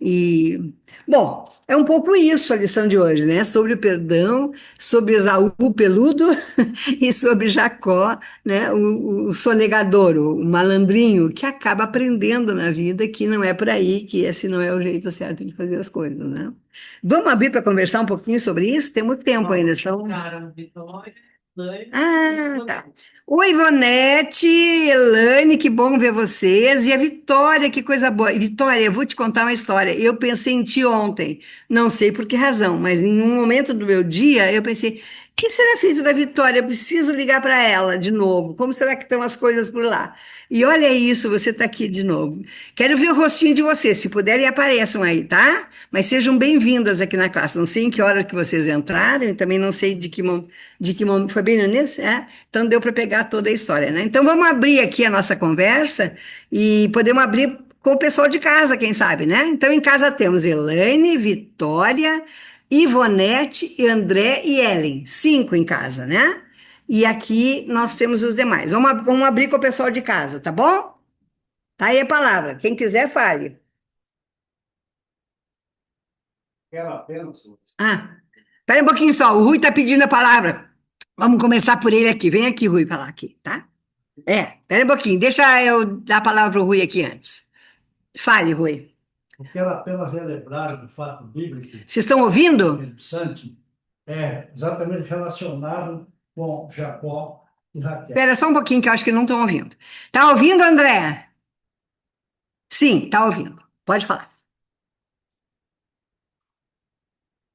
E, bom, é um pouco isso a lição de hoje, né? Sobre o perdão, sobre Esaú peludo e sobre Jacó, né? O sonegador, o malandrinho, que acaba aprendendo na vida que não é por aí, que esse não é o jeito certo de fazer as coisas, né? Vamos abrir para conversar um pouquinho sobre isso? Temos tempo ainda, são. Cara, Vitória, Lani, Ah, tá. Oi, Ivonete, Elaine, que bom ver vocês. E a Vitória, que coisa boa. E, Vitória, eu vou te contar uma história. Eu pensei em ti ontem, não sei por que razão, mas em um momento do meu dia eu pensei, que será feito da Vitória? Eu preciso ligar para ela de novo. Como será que estão as coisas por lá? E olha isso, você está aqui de novo. Quero ver o rostinho de vocês. Se puderem, apareçam aí, tá? Mas sejam bem-vindas aqui na classe. Não sei em que hora que vocês entraram, e também não sei de que momento. Foi bem no início? É? Então deu para pegar toda a história, né? Então vamos abrir aqui a nossa conversa e podemos abrir com o pessoal de casa, quem sabe, né? Então em casa temos Elaine, Vitória. Ivonete, André e Ellen. Cinco em casa, né? E aqui nós temos os demais. Vamos abrir com o pessoal de casa, tá bom? Tá aí a palavra. Quem quiser, fale. Quero apenas. Ah, espera um pouquinho só. O Rui tá pedindo a palavra. Vamos começar por ele aqui. Vem aqui, Rui, falar aqui, tá? Espera um pouquinho. Deixa eu dar a palavra pro Rui aqui antes. Fale, Rui. Eu quero apenas relembrar um fato bíblico Vocês estão ouvindo? interessante, exatamente relacionado com Jacó e Raquel. Espera só um pouquinho que eu acho que não estão ouvindo. Tá ouvindo, André? Sim, tá ouvindo. Pode falar.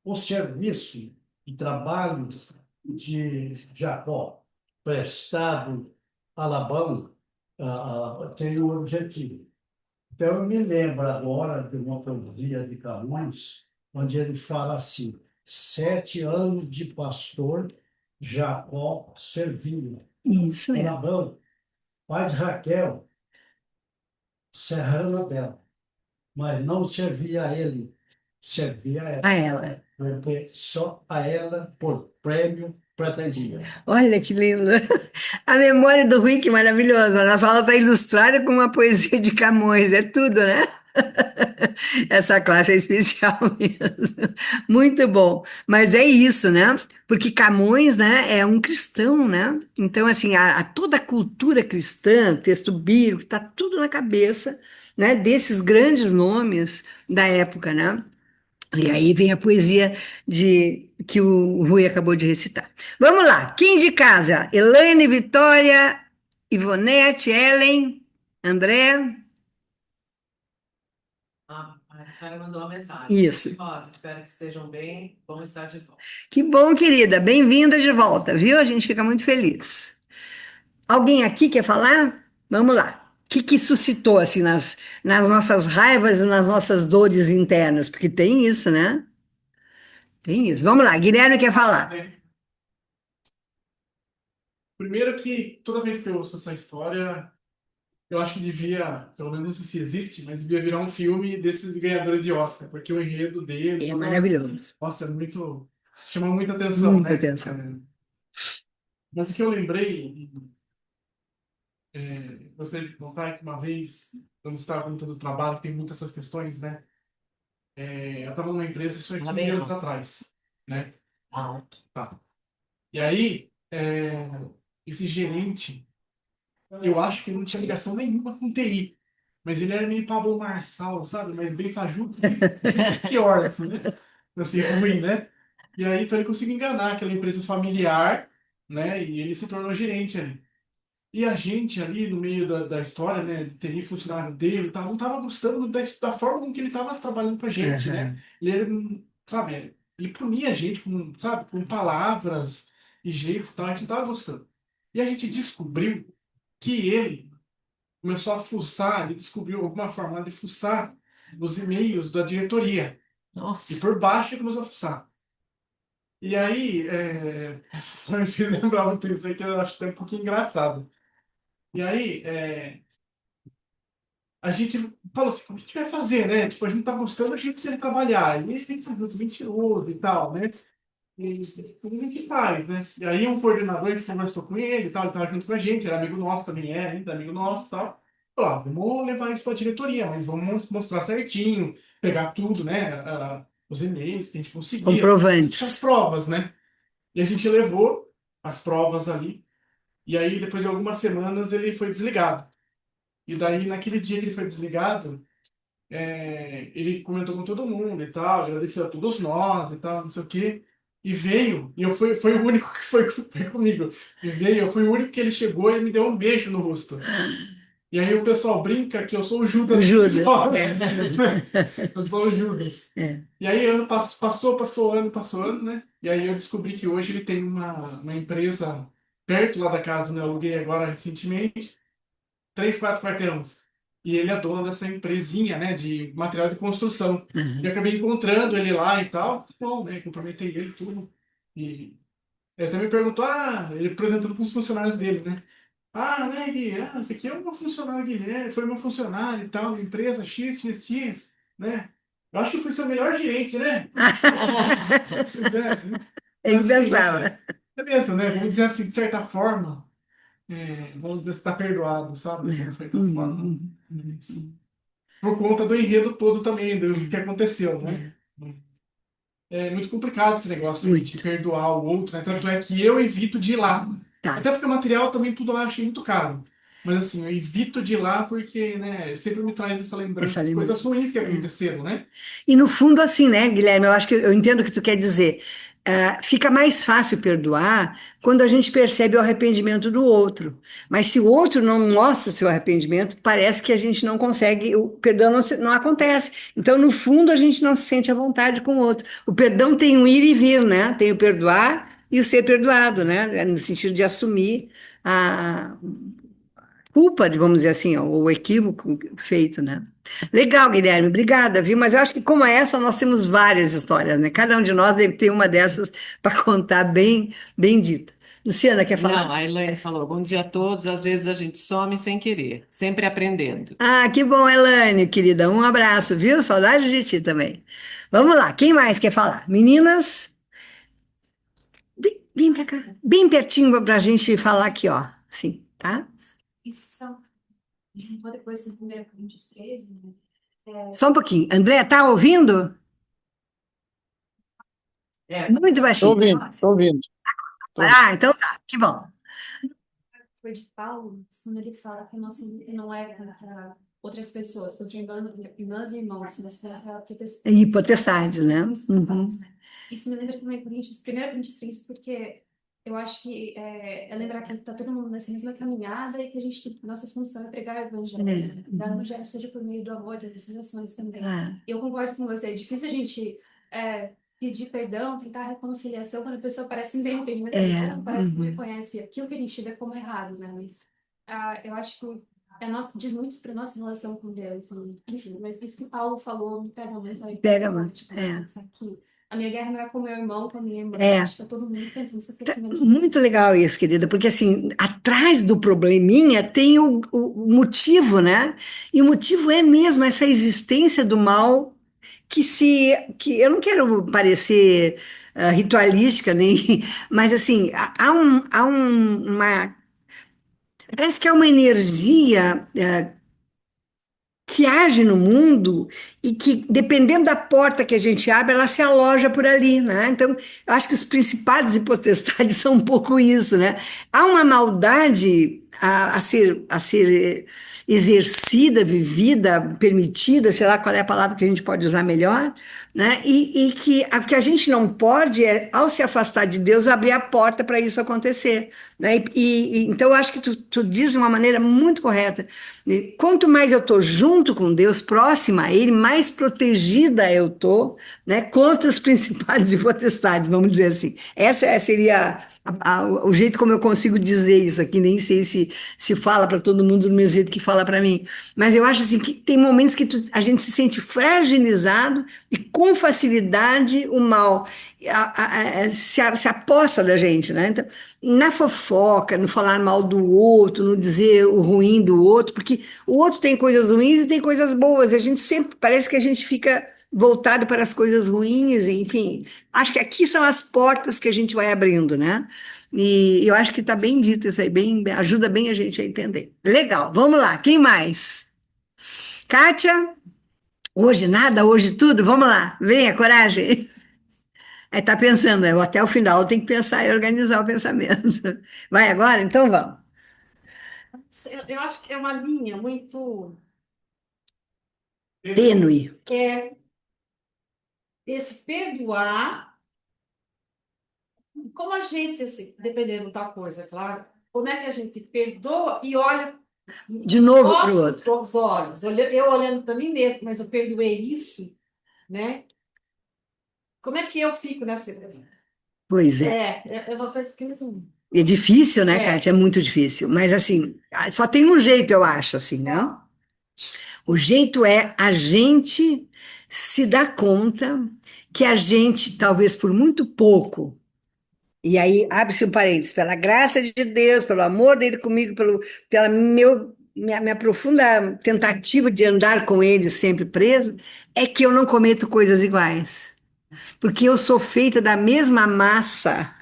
O serviço e trabalho de Jacó prestado a Labão tem um objetivo. Então, eu me lembro agora de uma poesia de Camões, onde ele fala assim: 7 anos de pastor, Jacó serviu. Isso mesmo. Labão, pai de Raquel, serrana dela, mas não servia a ele, servia a ela, A ela. porque só a ela, por prêmio, pretendia. Olha que lindo. A memória do Rui, que maravilhosa. A nossa aula está ilustrada com uma poesia de Camões, é tudo, né? Essa classe é especial mesmo. Muito bom. Mas é isso, né? Porque Camões, né, é um cristão, né? Então, assim, toda a cultura cristã, texto bíblico, está tudo na cabeça, né, desses grandes nomes da época, né? E aí vem a poesia que o Rui acabou de recitar. Vamos lá, quem de casa? Elaine, Vitória, Ivonete, Ellen, André. A Vitória mandou uma mensagem. Isso. Rosa, espero que estejam bem. Bom estar de volta. Que bom, querida. Bem-vinda de volta, viu? A gente fica muito feliz. Alguém aqui quer falar? Vamos lá. O que suscitou assim nas nossas raivas e nas nossas dores internas? Porque tem isso, né? Tem isso. Vamos lá, Guilherme quer falar. Primeiro que toda vez que eu ouço essa história, eu acho que devia, pelo menos não sei se existe, mas devia virar um filme desses ganhadores de Oscar, porque o enredo dele, É maravilhoso. nossa, é muito, chama muita atenção, Muita né? atenção. Mas o que eu lembrei, gostaria de contar que uma vez, quando você estava contando do trabalho, tem muitas essas questões, né? Eu estava numa empresa, isso há 15 anos atrás, né? Alto. Tá. E aí, esse gerente, eu acho que ele não tinha ligação nenhuma com TI. Mas ele era meio Pablo Marçal, sabe? Mas bem fajuto. Pior, assim, né? Assim, ruim, né? E aí, então ele conseguiu enganar aquela empresa familiar, né? E ele se tornou gerente ali. E a gente ali, no meio da história, né? De TI, funcionário dele e tal, não tava gostando da forma com que ele tava trabalhando com a gente, né? Ele era, sabe? Ele punia a gente com, sabe? Com palavras e jeitos e tal. A gente não tava gostando. E a gente descobriu que ele começou a fuçar, ele descobriu alguma forma de fuçar os e-mails da diretoria. E Nossa. por baixo ele começou a fuçar. E aí, essa história me fez lembrar muito isso aí, que eu acho até um pouquinho engraçado. E aí, a gente falou assim, o que a gente vai fazer, né? Tipo, a gente tá buscando a gente precisa trabalhar. E a gente tem que ser muito mentiroso e tal, né? E tudo a gente faz, né? E aí um coordenador, a gente conversou com ele e tal, ele tava junto com a gente, era amigo nosso também, ainda amigo nosso e tal. Falou, vamos levar isso para a diretoria, mas vamos mostrar certinho, pegar tudo, né? Os e-mails que a gente conseguia. As Comprovantes. provas, né? E a gente levou as provas ali, e aí depois de algumas semanas ele foi desligado. E daí naquele dia que ele foi desligado, ele comentou com todo mundo e tal, agradeceu a todos nós e tal, não sei o quê. E veio, e foi o único que foi comigo. E veio, eu fui o único que ele chegou e me deu um beijo no rosto. E aí o pessoal brinca que eu sou o O Judas da Judas. história. Eu sou o Judas. É. E aí passou ano, né? E aí eu descobri que hoje ele tem uma empresa perto lá da casa, né? Eu aluguei agora recentemente, 3, 4 quarteirões. E ele é dono dessa empresinha, né? De material de construção. E eu Uhum. acabei encontrando ele lá e tal. Bom, né? Cumprimentei ele e tudo. E ele até me perguntou, ele apresentando com os funcionários dele, né? Ah, né, Gui? Esse aqui é o meu funcionário Guilherme, foi meu funcionário e tal, empresa XXX, né? Eu acho que eu fui seu melhor gerente, né? Pois é, né? Ele Mas assim, pensava. beleza, né? Vamos dizer assim, de certa forma, vamos dizer, está perdoado, sabe? Assim, de É. certa forma. Uhum. Mas por conta do enredo todo também, do que aconteceu, né? É. É muito complicado esse negócio aí de Muito. perdoar o outro, né? Tanto é que eu evito de ir lá. Tá. Até porque o material também tudo lá eu achei muito caro. Mas assim, eu evito de ir lá porque, né, sempre me traz essa Essa lembrança de coisas lembrança. ruins que É. aconteceram, né? E no fundo, assim, né, Guilherme? Eu acho que eu entendo o que tu quer dizer. Fica mais fácil perdoar quando a gente percebe o arrependimento do outro. Mas se o outro não mostra seu arrependimento, parece que a gente não consegue, o perdão não acontece. Então, no fundo, a gente não se sente à vontade com o outro. O perdão tem um ir e vir, né? Tem o perdoar e o ser perdoado, né? No sentido de assumir a culpa, vamos dizer assim, ó, o equívoco feito, né? Legal, Guilherme, obrigada, viu? Mas eu acho que como essa, nós temos várias histórias, né? Cada um de nós deve ter uma dessas para contar bem, bem dita. Luciana, quer falar? Não, a Elaine falou, bom dia a todos, às vezes a gente some sem querer, sempre aprendendo. Ah, que bom, Elane, querida. Um abraço, viu? Saudade de ti também. Vamos lá, quem mais quer falar? Meninas, vem para cá, bem pertinho para a gente falar aqui, ó. Sim, tá? Isso são, depois do 1 Coríntios 13, né? Só um pouquinho. André, tá ouvindo? É, Muito Estou baixinho. ouvindo, estou ouvindo. Ah, então tá, que bom. Foi de Paulo, quando ele fala que a nossa luta não é contra outras pessoas, contra irmãs e irmãos, mas contra E potestade, né? principados, Uhum. né? Isso me lembra também Coríntios, 1 Coríntios 3, porque eu acho que é lembrar que está todo mundo nessa mesma caminhada e que nossa função é pregar o evangelho, né? Pregar o evangelho seja por meio do amor, das relações também. Ah, Eu concordo com você, é difícil a gente pedir perdão, tentar reconciliação quando a pessoa parece que não tem arrependimento nenhum, parece que não reconhece aquilo que a gente vê como errado, né? Mas eu acho que diz muito sobre a nossa relação com Deus. Enfim, mas isso que Paulo falou me pega muito aí. pega, mano. Pensar que a minha guerra não é com meu irmão, com a minha irmã. Acho que tá todo mundo tentando se aproximar de Deus. Muito legal isso, querida, porque assim, atrás do probleminha tem o motivo, né? E o motivo é mesmo essa existência do mal que eu não quero parecer ritualística, nem, mas assim, parece que há uma energia que age no mundo e que, dependendo da porta que a gente abre, ela se aloja por ali, né? Então, eu acho que os principados e potestades são um pouco isso, né? Há uma maldade a ser exercida, vivida, permitida, sei lá qual é a palavra que a gente pode usar melhor, né? E que o que a gente não pode é, ao se afastar de Deus, abrir a porta para isso acontecer, né? Então, eu acho que tu diz de uma maneira muito correta. E quanto mais eu estou junto com Deus, próxima a Ele, mais protegida eu estou, né, contra os principados e potestades, vamos dizer assim. Essa seria o jeito como eu consigo dizer isso aqui, nem sei se fala para todo mundo do mesmo jeito que fala para mim. Mas eu acho assim que tem momentos que a gente se sente fragilizado e com facilidade o mal se aposta da gente, né? Então, na fofoca, no falar mal do outro, no dizer o ruim do outro, porque o outro tem coisas ruins e tem coisas boas. A gente sempre parece que a gente fica voltado para as coisas ruins, enfim. Acho que aqui são as portas que a gente vai abrindo, né? E eu acho que está bem dito isso aí, ajuda bem a gente a entender. Legal, vamos lá, quem mais? Kátia? Hoje nada, hoje tudo? Vamos lá, venha, coragem. Tá pensando, né? Até o final tem que pensar e organizar o pensamento. Vai agora? Então vamos. Eu acho que é uma linha muito Tênue. é esse perdoar, como a gente, assim, dependendo da coisa, claro, como é que a gente perdoa e olha De novo para o Posso outro. com os olhos, eu olhando para mim mesmo, mas eu perdoei isso, né? Como é que eu fico nessa? Pois é. É uma coisa que eu não. É difícil, né, É, Kátia? É muito difícil. Mas, assim, só tem um jeito, eu acho, assim, né? O jeito é a gente se dar conta que a gente, talvez por muito pouco, e aí abre-se um parênteses, pela graça de Deus, pelo amor dele comigo, pela minha profunda tentativa de andar com ele sempre preso, é que eu não cometo coisas iguais. Porque eu sou feita da mesma massa,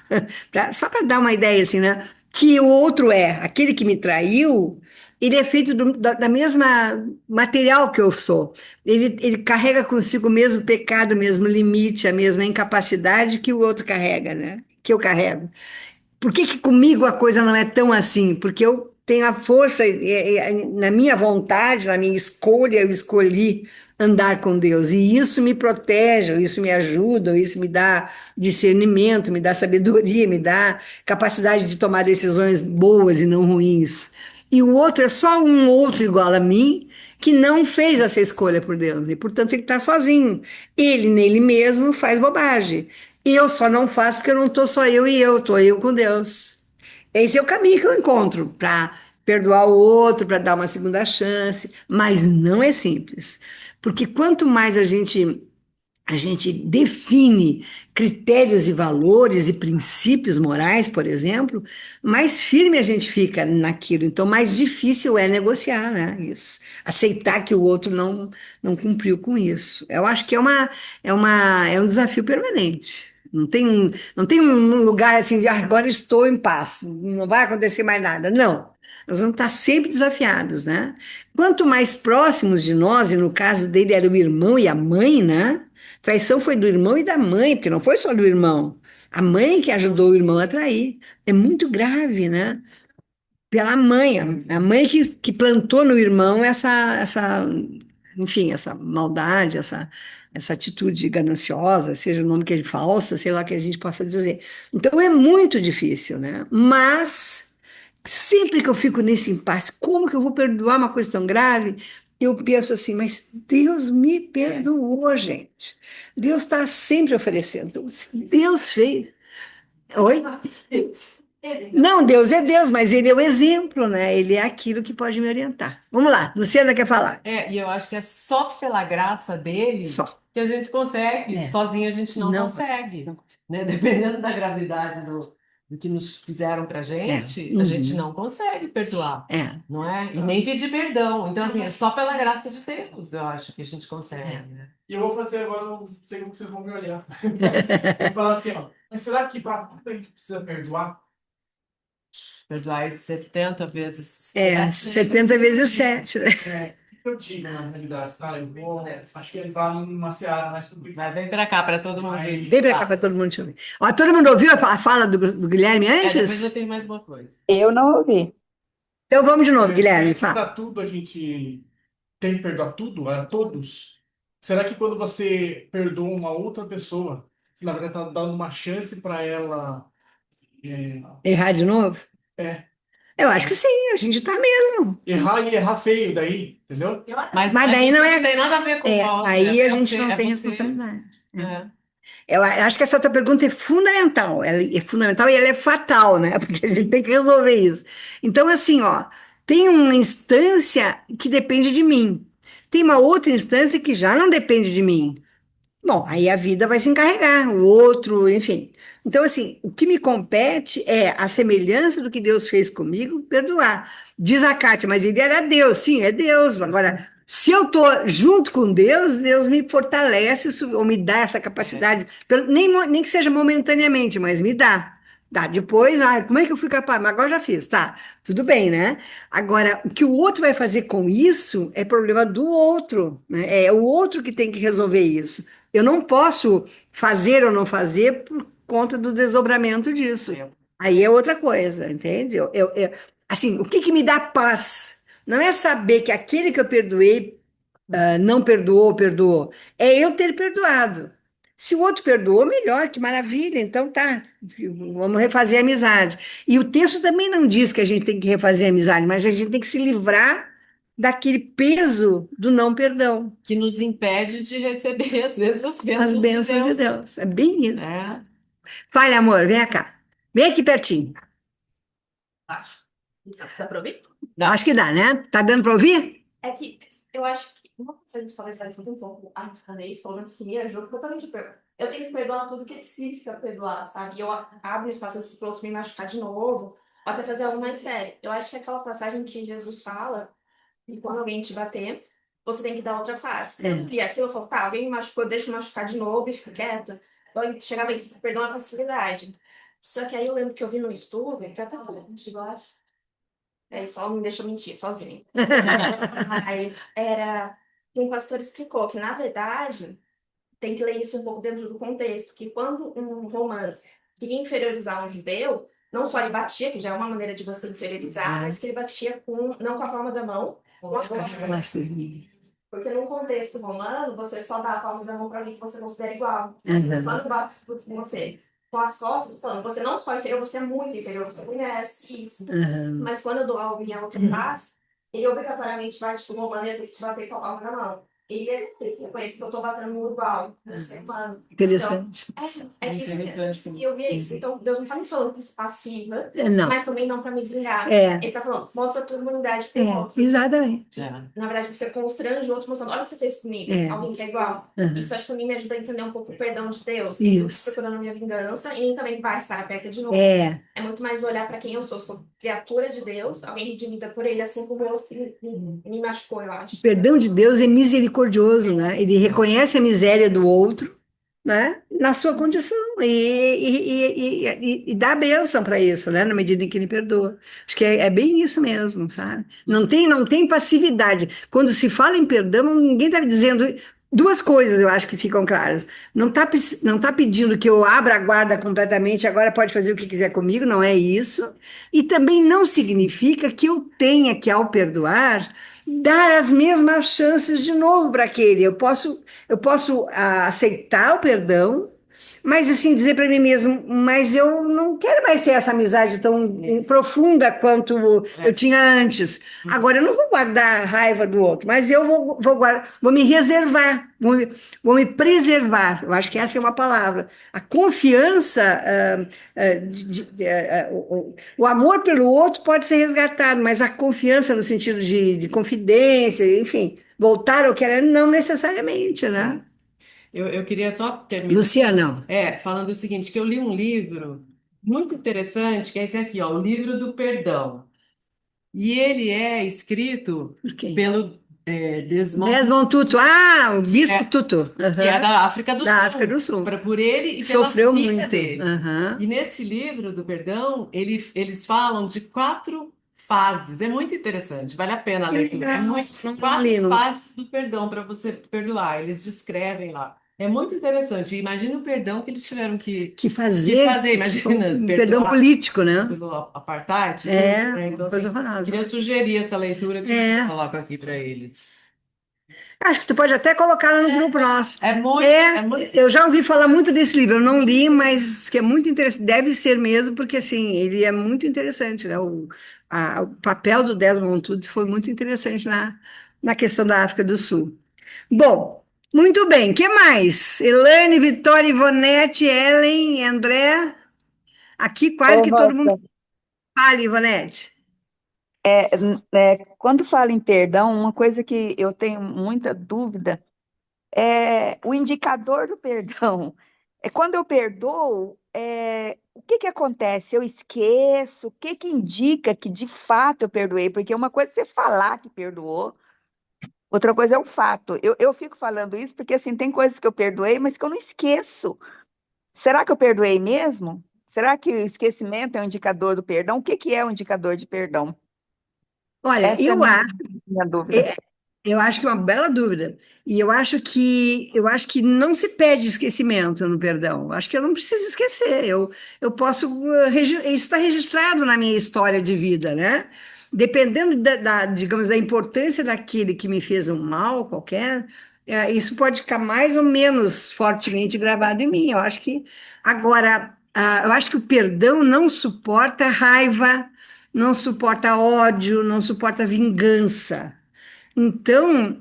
só para dar uma ideia assim, né? Que o outro é, aquele que me traiu, ele é feito da mesma material que eu sou. Ele carrega consigo o mesmo pecado, o mesmo limite, a mesma incapacidade que o outro carrega, né? Que eu carrego. Por que que comigo a coisa não é tão assim? Porque eu tenho a força, na minha vontade, na minha escolha, eu escolhi andar com Deus. E isso me protege, isso me ajuda, isso me dá discernimento, me dá sabedoria, me dá capacidade de tomar decisões boas e não ruins. E o outro é só um outro igual a mim que não fez essa escolha por Deus. E, portanto, ele está sozinho. Ele, nele mesmo, faz bobagem. Eu só não faço porque eu não estou só eu e eu, estou eu com Deus. Esse é o caminho que eu encontro para perdoar o outro, para dar uma segunda chance, mas não é simples. Porque quanto mais a gente define critérios e valores e princípios morais, por exemplo, mais firme a gente fica naquilo. Então, mais difícil é negociar, né? Isso. Aceitar que o outro não cumpriu com isso. Eu acho que é um desafio permanente. Não tem um lugar assim de agora estou em paz, não vai acontecer mais nada. Não. Nós vamos estar sempre desafiados, né? Quanto mais próximos de nós, e no caso dele era o irmão e a mãe, né? Traição foi do irmão e da mãe, porque não foi só do irmão. A mãe que ajudou o irmão a trair. É muito grave, né? Pela mãe, a mãe que plantou no irmão enfim, essa maldade, essa atitude gananciosa, seja o nome que ele falsa, sei lá que a gente possa dizer. Então é muito difícil, né? Mas sempre que eu fico nesse impasse, como que eu vou perdoar uma coisa tão grave? Eu penso assim, mas Deus me perdoou, gente. Deus está sempre oferecendo. Então, se Deus fez. Oi? Não, Deus é Deus, mas Ele é o exemplo, né? Ele é aquilo que pode me orientar. Vamos lá, Luciana quer falar. E eu acho que é só pela graça dele Só. que a gente consegue. É. Sozinho a gente não Não consegue, não consegue. né? Dependendo da gravidade do que nos fizeram pra gente, a gente Uhum. não consegue perdoar, É. não é? E nem pedir perdão. Então, assim, é só pela graça de Deus, eu acho que a gente consegue, né? E eu vou fazer agora, não sei como vocês vão me olhar. Vou falar assim, ó. Mas será que para tudo a gente precisa perdoar? Perdoar 70 vezes É, 7. 70 vezes 7, né? O que eu digo na realidade, tá? Eu vou. Acho que ele tá numa seara mais complicada. Vem pra cá, pra todo mundo Mas- ver. Vem pra cá para todo mundo te ouvir. Ó, todo mundo ouviu a fala do Guilherme Depois antes? eu tenho mais uma coisa. Eu não ouvi. Então vamos de novo, Guilherme, Será que fala. para tudo a gente tem que perdoar tudo, a todos? Será que quando você perdoa uma outra pessoa, você, na verdade, está dando uma chance para ela Errar de novo? é, Eu acho que sim, a gente tá mesmo. errar e errar feio daí, entendeu? Mas Mas daí isso não é. tem nada a ver com É, o outro, aí a é gente você, não é tem você. responsabilidade. É. Eu acho que essa outra pergunta é fundamental. Ela é fundamental e ela é fatal, né? Porque a gente tem que resolver isso. Então, assim, ó, tem uma instância que depende de mim. Tem uma outra instância que já não depende de mim. Bom, aí a vida vai se encarregar, o outro, enfim. Então, assim, o que me compete é a semelhança do que Deus fez comigo, perdoar. Diz a Kátia, mas ele era Deus, sim, é Deus. Agora, se eu estou junto com Deus, Deus me fortalece ou me dá essa capacidade, nem que seja momentaneamente, mas me dá. Tá, depois, como é que eu fui capaz? Mas agora já fiz, tá, tudo bem, né? Agora, o que o outro vai fazer com isso é problema do outro, né? É o outro que tem que resolver isso. Eu não posso fazer ou não fazer por conta do desdobramento disso. Aí é outra coisa, entende? Assim, o que que me dá paz? Não é saber que aquele que eu perdoei, não perdoou, perdoou. É eu ter perdoado. Se o outro perdoou, melhor, que maravilha. Então tá, vamos refazer a amizade. E o texto também não diz que a gente tem que refazer a amizade, mas a gente tem que se livrar daquele peso do não perdão, Que nos impede de receber, às vezes, as as bênçãos de bênçãos de Deus, Deus. É bem isso. né? Fale, amor, vem cá. Vem aqui pertinho. Acho. Não sei se dá pra ouvir? Dá. Acho que dá, né? Tá dando para ouvir? É que eu acho que uma coisa que a gente conversar junto um pouco a americanês, pelo menos que me ajuda totalmente. Eu tenho que perdoar tudo que significa perdoar, sabe? E eu abro espaço assim, para outros me machucar de novo, ou até fazer algo mais sério. Eu acho que é aquela passagem que Jesus fala, e quando alguém te bater, você tem que dar outra face. Eu li aquilo e falo, tá, alguém me machucou, deixa eu machucar de novo e fica quieto. Então, chegava isso, perdão a facilidade. Só que aí eu lembro que eu vi no estudo, que eu até falei, eu acho. É, só não me deixa mentir, sozinho. Mas era. Um pastor explicou que, na verdade, tem que ler isso um pouco dentro do contexto, que quando um romano queria inferiorizar um judeu, não só ele batia, que já é uma maneira de você inferiorizar, mas que ele batia com, não com a palma da mão, com as costas. Porque no contexto romano, você só dá a palma da mão para alguém que você considera igual. Quando bate com você com as costas, falando, você não só é inferior, você é muito inferior, você conhece isso. Mas quando eu dou a minha outra face, ele obrigatoriamente vai te uma maneira de te bater com a palma da mão. Ele reconhece que eu tô batendo no igual, no ser humano. Interessante. Então, é que isso mesmo. E eu vi isso. Então, Deus não tá me falando isso passiva, Não. mas também não para me vingar. É. Ele tá falando, mostra a tua humanidade pro outro. Exatamente. Na verdade, você constrange o outro mostrando, olha o que você fez comigo, alguém que é igual. Isso acho que também me ajuda a entender um pouco o perdão de Deus. Eu não tô procurando a minha vingança e nem também vai estar a peca de novo. É muito mais olhar para quem eu sou. Sou criatura de Deus, alguém redimida por ele, assim como eu me machucou, eu acho. O perdão de Deus é misericordioso, né? Ele reconhece a miséria do outro, né? Na sua condição e dá bênção para isso, né? Na medida em que ele perdoa. Acho que é bem isso mesmo, sabe? Não tem passividade. Quando se fala em perdão, ninguém está dizendo duas coisas, eu acho que ficam claras. Não tá pedindo que eu abra a guarda completamente, agora pode fazer o que quiser comigo, não é isso. E também não significa que eu tenha que, ao perdoar, dar as mesmas chances de novo para aquele. Eu posso aceitar o perdão, mas assim dizer para mim mesmo, mas eu não quero mais ter essa amizade tão profunda quanto eu tinha antes. Agora eu não vou guardar a raiva do outro, mas eu vou me reservar, vou me preservar. Eu acho que essa é uma palavra. A confiança, o amor pelo outro pode ser resgatado, mas a confiança no sentido de confidência, enfim, voltar ao que era, não necessariamente, né? Eu queria só terminar. Luciano. Falando o seguinte, que eu li um livro muito interessante, que é esse aqui, ó, o Livro do Perdão. E ele é escrito Quem? pelo Desmond Tutu. O Bispo Tutu. que é da África do Da Sul. África do Sul. Por ele e pela Sofreu filha muito. dele. E nesse livro do perdão, eles falam de 4 fases. É muito interessante, vale a pena a leitura. É muito, 4 fases do perdão para você perdoar. Eles descrevem lá. É muito interessante. Imagina o perdão que eles tiveram que fazer. Imagina, Perdão perdoar político, né? pelo apartheid. Então, coisa assim, horrorosa. queria sugerir essa leitura que eu coloco aqui para eles. Acho que tu pode até colocar lá no grupo nosso. É muito. Eu já ouvi falar muito desse livro, eu não li, mas que é muito interessante. Deve ser mesmo, porque assim, ele é muito interessante, né? O papel do Desmond Tutu foi muito interessante na questão da África do Sul. Bom, muito bem. O que mais? Elaine, Vitória, Ivonete, Ellen, André. Aqui quase Ô, que todo mundo Rosa, fala, Ivonete. quando fala em perdão, uma coisa que eu tenho muita dúvida é o indicador do perdão. Quando eu perdoo, o que acontece? Eu esqueço? O que indica que de fato eu perdoei? Porque uma coisa é você falar que perdoou, outra coisa é o fato. Eu fico falando isso porque assim, tem coisas que eu perdoei, mas que eu não esqueço. Será que eu perdoei mesmo? Será que o esquecimento é um indicador do perdão? O que é um indicador de perdão? Olha, Essa é a minha dúvida. eu acho que é uma bela dúvida. E eu acho que não se pede esquecimento no perdão. Eu acho que eu não preciso esquecer. Eu posso. Isso está registrado na minha história de vida, né? Dependendo digamos, da importância daquele que me fez um mal qualquer, isso pode ficar mais ou menos fortemente gravado em mim. Eu acho que agora, eu acho que o perdão não suporta raiva, não suporta ódio, não suporta vingança. Então,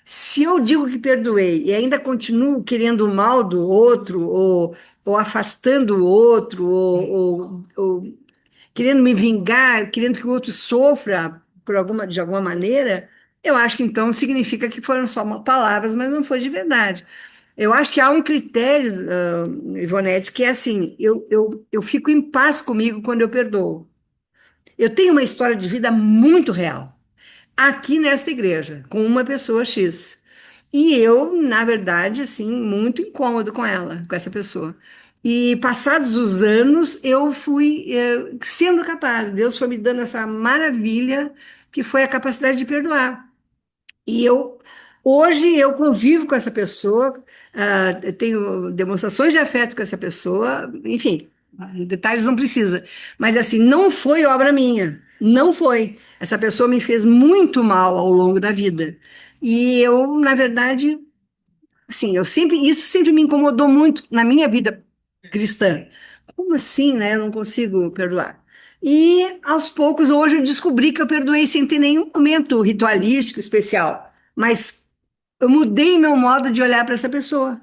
se eu digo que perdoei e ainda continuo querendo o mal do outro, ou afastando o outro, ou querendo me vingar, querendo que o outro sofra de alguma maneira, eu acho que então significa que foram só palavras, mas não foi de verdade. Eu acho que há um critério, Ivonete, que é assim: eu fico em paz comigo quando eu perdoo. Eu tenho uma história de vida muito real aqui nesta igreja, com uma pessoa X. E eu, na verdade, assim, muito incômodo com ela, com essa pessoa. E passados os anos, eu fui sendo capaz, Deus foi me dando essa maravilha que foi a capacidade de perdoar. E hoje eu convivo com essa pessoa, tenho demonstrações de afeto com essa pessoa, enfim, detalhes não precisa. Mas assim, não foi obra minha, não foi. Essa pessoa me fez muito mal ao longo da vida. E eu, na verdade, assim, isso sempre me incomodou muito na minha vida cristã. Como assim, né? Eu não consigo perdoar. E aos poucos, hoje eu descobri que eu perdoei sem ter nenhum momento ritualístico especial. Mas eu mudei meu modo de olhar para essa pessoa.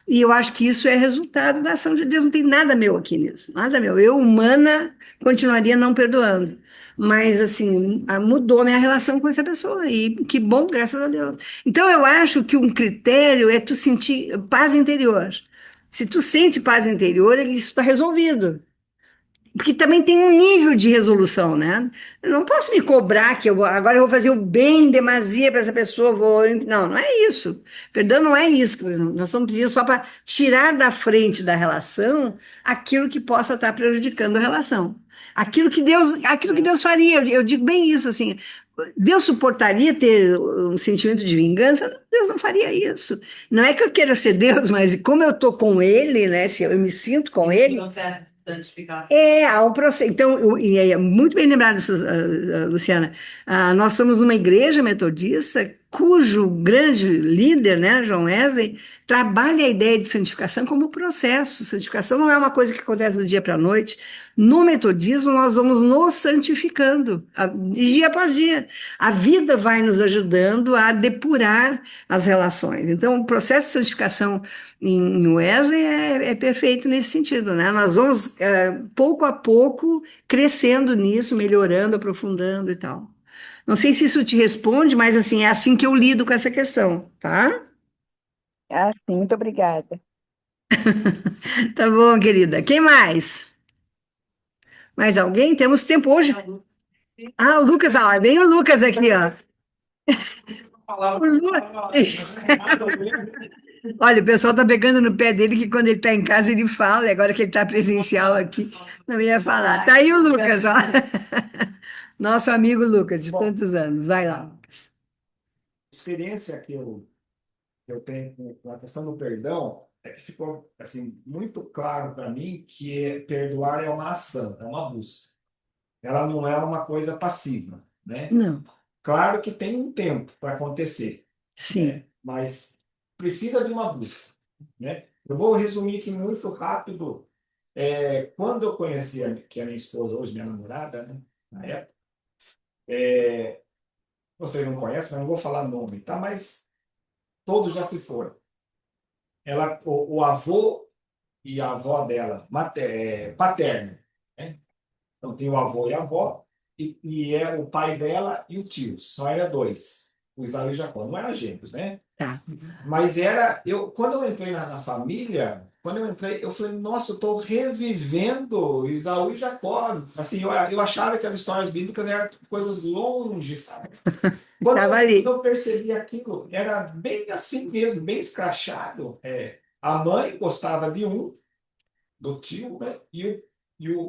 E eu acho que isso é resultado da ação de Deus. Não tem nada meu aqui nisso, nada meu. Eu, humana, continuaria não perdoando. Mas, assim, mudou a minha relação com essa pessoa. E que bom, graças a Deus. Então, eu acho que um critério é tu sentir paz interior. Se tu sente paz interior, isso está resolvido. Porque também tem um nível de resolução, né? Eu não posso me cobrar que agora eu vou fazer o bem em demasia para essa pessoa. Não, não é isso. Perdão não é isso. Nós estamos pedindo só para tirar da frente da relação aquilo que possa estar prejudicando a relação. Aquilo que Deus faria. Eu digo bem isso, assim. Deus suportaria ter um sentimento de vingança? Deus não faria isso. Não é que eu queira ser Deus, mas como eu estou com Ele, né? Se eu me sinto com Ele. Processo de santificação. Há um processo. Então, e é muito bem lembrado, Luciana. Nós estamos numa igreja metodista cujo grande líder, né, João Wesley, trabalha a ideia de santificação como processo. Santificação não é uma coisa que acontece do dia para a noite. No metodismo, nós vamos nos santificando, dia após dia. A vida vai nos ajudando a depurar as relações. Então, o processo de santificação em Wesley é perfeito nesse sentido, né? Nós vamos, pouco a pouco, crescendo nisso, melhorando, aprofundando e tal. Não sei se isso te responde, mas assim, é assim que eu lido com essa questão, tá? Ah, sim, muito obrigada. Tá bom, querida. Quem mais? Mais alguém? Temos tempo hoje. O Lucas, vem o Lucas aqui, ó. O Lu- Olha, o pessoal tá pegando no pé dele que quando ele tá em casa ele fala, e agora que ele tá presencial aqui, não ia falar. Tá aí o Lucas, ó. Nosso amigo Lucas, de tantos anos. Vai lá, Lucas. Experiência que eu tenho com a questão do perdão é que ficou assim muito claro para mim que perdoar é uma ação, é uma busca. Ela não é uma coisa passiva, né? Não, Claro que tem um tempo para acontecer, sim. né? Mas precisa de uma busca, né? Eu vou resumir aqui muito rápido. Quando eu conheci que é a minha esposa hoje, minha namorada, né? Na época, vocês não conhecem, mas não vou falar nome, tá? Mas todos já se foram. O avô e a avó dela, paterno, né? Então tem o avô e a avó, e é o pai dela e o tio, só era dois, o Isaú e Jacó, não eram gêmeos, né? Tá. Mas quando eu entrei na família, quando eu entrei, eu falei, nossa, eu estou revivendo Isaú e Jacó. Assim, eu achava que as histórias bíblicas eram coisas longe, sabe? Tava ali. Quando eu percebi aquilo, era bem assim mesmo, bem escrachado. A mãe gostava de um, do tio, né?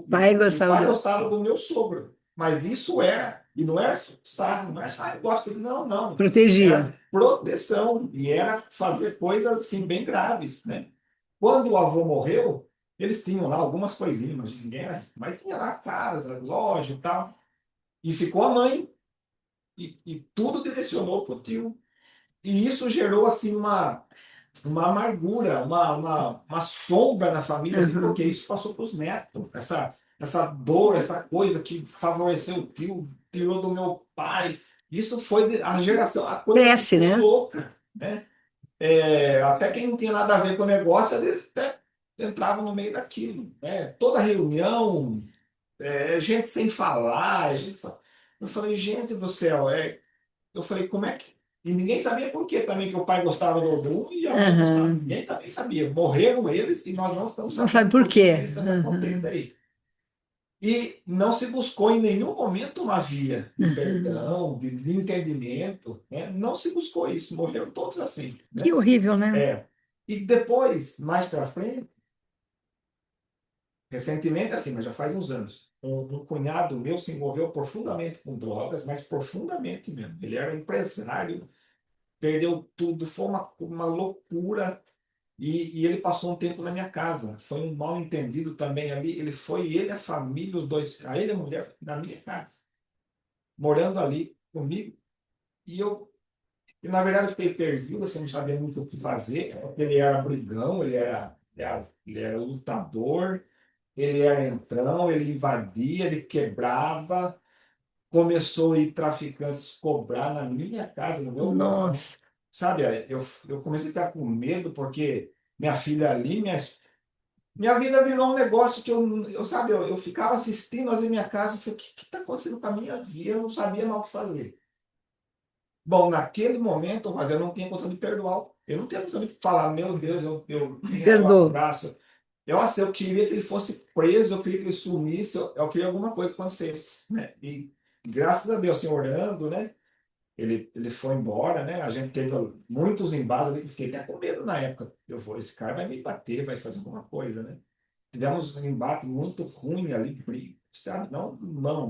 Pai E o gostava pai do... gostava do meu sogro. Mas isso e não era sarro, não era, eu gosto dele, não, não. Protegia. Era proteção, e era fazer coisas assim bem graves, né? Quando o avô morreu, eles tinham lá algumas coisinhas, mas tinha lá casa, loja e tal. E ficou a mãe, e tudo direcionou para o tio. E isso gerou assim uma amargura, uma sombra na família, assim, porque isso passou para os netos. Essa dor, essa coisa que favoreceu o tio, tirou do meu pai. Isso foi a geração, a coisa Cresce, ficou né? louca, né? Até quem não tinha nada a ver com o negócio, às vezes até entrava no meio daquilo, né? Toda reunião, gente sem falar, eu falei, gente do céu, eu falei, como é que. E ninguém sabia por quê também que o pai gostava do Bruno e a mãe gostava. Aham. Ninguém também sabia. Morreram eles e nós não ficamos Não sabendo sabe por por que quê. eles estão essa contenda aí. E não se buscou em nenhum momento uma via de perdão, de entendimento, né? Não se buscou isso, morreram todos assim, Que né? horrível, né? E depois, mais para frente, recentemente, assim, mas já faz uns anos, um cunhado meu se envolveu profundamente com drogas, mas profundamente mesmo. Ele era empresário, perdeu tudo, foi uma loucura. E ele passou um tempo na minha casa. Foi um mal entendido também ali. Ele, a família, os dois, a ele e a mulher, na minha casa, morando ali comigo. Na verdade, eu fiquei perdido, assim, não sabia muito o que fazer. Porque ele era brigão, ele era lutador, ele era entrão, ele invadia, ele quebrava. Começou a ir traficantes cobrar na minha casa, no meu portão. Nossa. Sabe, eu comecei a ficar com medo, porque minha filha ali, minha vida virou um negócio que sabe, eu ficava assistindo às vezes minha casa e falei, o que está acontecendo com a minha vida? Eu não sabia mais o que fazer. Bom, naquele momento, mas eu não tinha condição de perdoar. Eu não tinha condição de falar, meu Deus, eu tinha o Perdoou. abraço. Eu queria que ele fosse preso, eu queria que ele sumisse, eu queria alguma coisa que acontecesse, né? E graças a Deus, assim, orando, né? Ele foi embora, né? A gente teve muitos embates ali, que fiquei até com medo na época. Eu vou, esse cara vai me bater, vai fazer alguma coisa, né? Tivemos uns embates muito ruins ali, sabe? Não,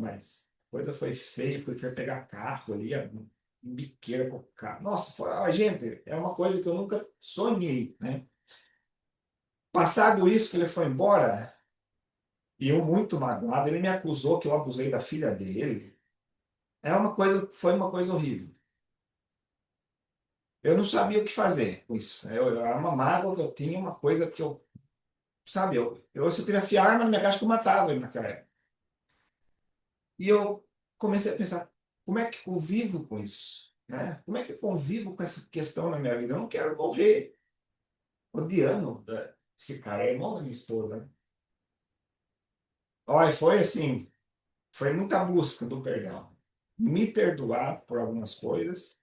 mas a coisa foi feia, foi querer pegar carro ali, biqueira com o carro. Nossa, gente, é uma coisa que eu nunca sonhei, né? Passado isso, que ele foi embora, e eu muito magoado, ele me acusou que eu abusei da filha dele. Foi uma coisa horrível. Eu não sabia o que fazer com isso. Era uma mágoa que eu tinha, uma coisa que sabe, se eu tivesse arma na minha casa, eu matava ele naquela época. E eu comecei a pensar, como é que eu convivo com isso? Né? Como é que eu convivo com essa questão na minha vida? Eu não quero morrer odiando, né? Esse cara é irmão da minha esposa, né? Olha, foi assim, foi muita busca do perdão. Me perdoar por algumas coisas,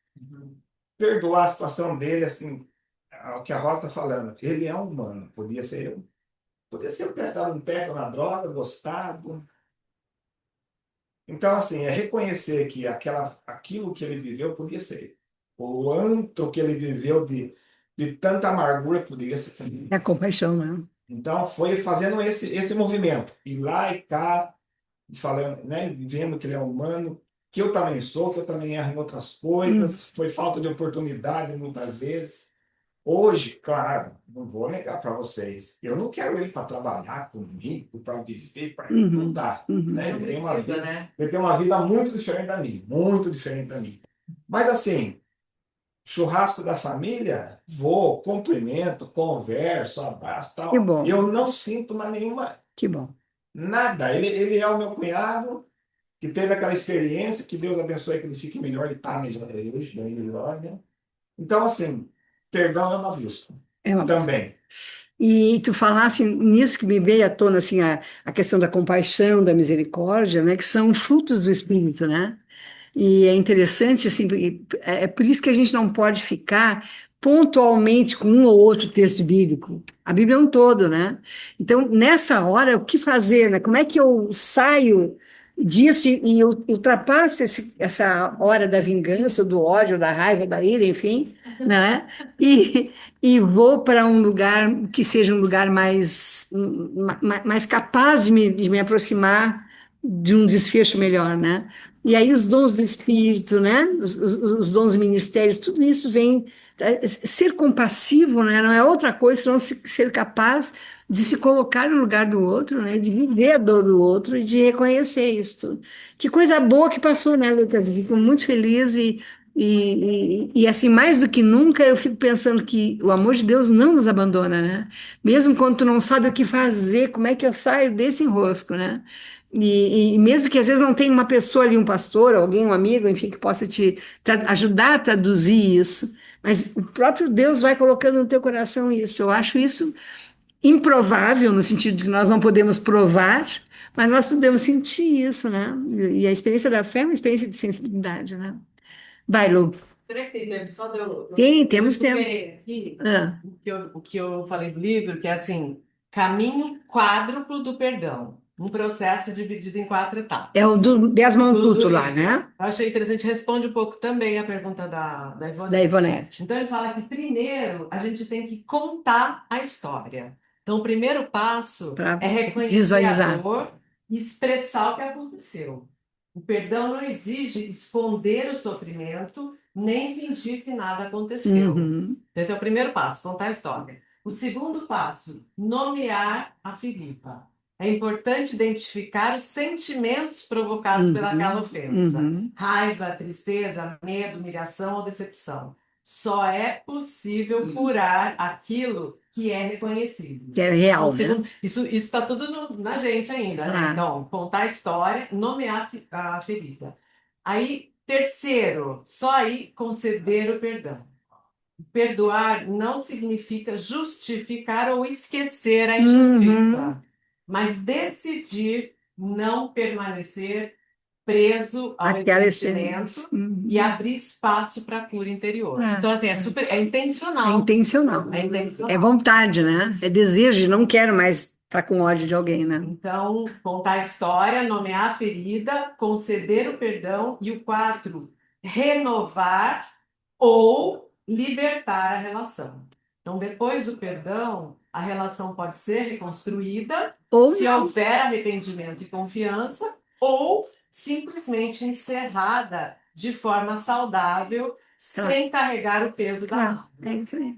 perdoar a situação dele, assim, o que a Rosa está falando. Ele é um humano, podia ser eu. Podia ser um pessoal um pé na droga, gostado. Então, assim, é reconhecer que aquilo que ele viveu podia ser. O antro que ele viveu de tanta amargura poderia ser também. É a compaixão, né? Então, foi fazendo esse movimento. Ir lá e cá, falando, né, vendo que ele é humano, que eu também sou, que eu também erro em outras coisas. Foi falta de oportunidade muitas vezes. Hoje, claro, não vou negar para vocês, eu não quero ele para trabalhar comigo, para viver, não dá. Né? Não precisa, né? Ele tem uma vida muito diferente da minha, muito diferente da minha. Mas assim, churrasco da família, vou, cumprimento, converso, abraço, Que tal. bom, Eu não sinto mais nenhuma, que bom. nada. Ele é o meu cunhado, que teve aquela experiência, que Deus abençoe que ele fique melhor, ele está melhor hoje, bem melhor, né? Então, assim, perdão é uma busca. É uma Também. E tu falasse nisso que me veio à tona assim a questão da compaixão, da misericórdia, né, que são frutos do Espírito, né? E é interessante assim, é por isso que a gente não pode ficar pontualmente com um ou outro texto bíblico. A Bíblia é um todo, né? Então, nessa hora, o que fazer, né? Como é que eu saio disso e eu ultrapasso essa hora da vingança, do ódio, da raiva, da ira, enfim, né? E vou para um lugar que seja um lugar mais capaz de me aproximar de um desfecho melhor, né? E aí os dons do Espírito, né? Os dons ministérios, tudo isso vem. Ser compassivo, né? Não é outra coisa senão ser capaz de se colocar no lugar do outro, né? De viver a dor do outro e de reconhecer isso. Que coisa boa que passou, né, Lucas? Fico muito feliz E assim, mais do que nunca, eu fico pensando que o amor de Deus não nos abandona, né? Mesmo quando tu não sabe o que fazer, como é que eu saio desse enrosco, né? E mesmo que às vezes não tenha uma pessoa ali, um pastor, alguém, um amigo, enfim, que possa te ajudar a traduzir isso, mas o próprio Deus vai colocando no teu coração isso. Eu acho isso improvável, no sentido de que nós não podemos provar, mas nós podemos sentir isso, né? E a experiência da fé é uma experiência de sensibilidade, né? Vai, Lu. Será que tem tempo? Só deu. Temos Eu tempo. recuperei aqui Ah, o que eu falei do livro, que é assim, caminho quádruplo do perdão. Um processo dividido em 4 é o etapas. do Desmond Do Tutu lá, livro. né? Eu achei interessante, responde um pouco também a pergunta da Da Ivonete. Ivonete. Então, ele fala que primeiro a gente tem que contar a história. Então, o primeiro passo Para é reconhecer a visualizar. dor e expressar o que aconteceu. O perdão não exige esconder o sofrimento, nem fingir que nada aconteceu. Uhum, Esse é o primeiro passo, contar a história. O segundo passo, nomear a ferida. É importante identificar os sentimentos provocados pelaquela ofensa. uhum. Raiva, tristeza, medo, humilhação ou decepção. Só é possível curar aquilo que é reconhecido. Que é Então, real, né? segundo, isso está tudo na gente ainda, né? Ah. Então, contar a história, nomear a ferida. Aí, terceiro, só aí conceder o perdão. Perdoar não significa justificar ou esquecer a injustiça, mas decidir não permanecer preso ao Aquela ressentimento experiência. e abrir espaço para a cura interior. É, Então, assim, é é intencional. intencional. É intencional. É vontade, né? É desejo, não quero mais estar com ódio de alguém, né? Então, contar a história, nomear a ferida, conceder o perdão e o 4, renovar ou libertar a relação. Então, depois do perdão, a relação pode ser reconstruída Ou se não. houver arrependimento e confiança, ou simplesmente encerrada de forma saudável, Claro. sem carregar o peso da Claro, mágoa. é isso aí.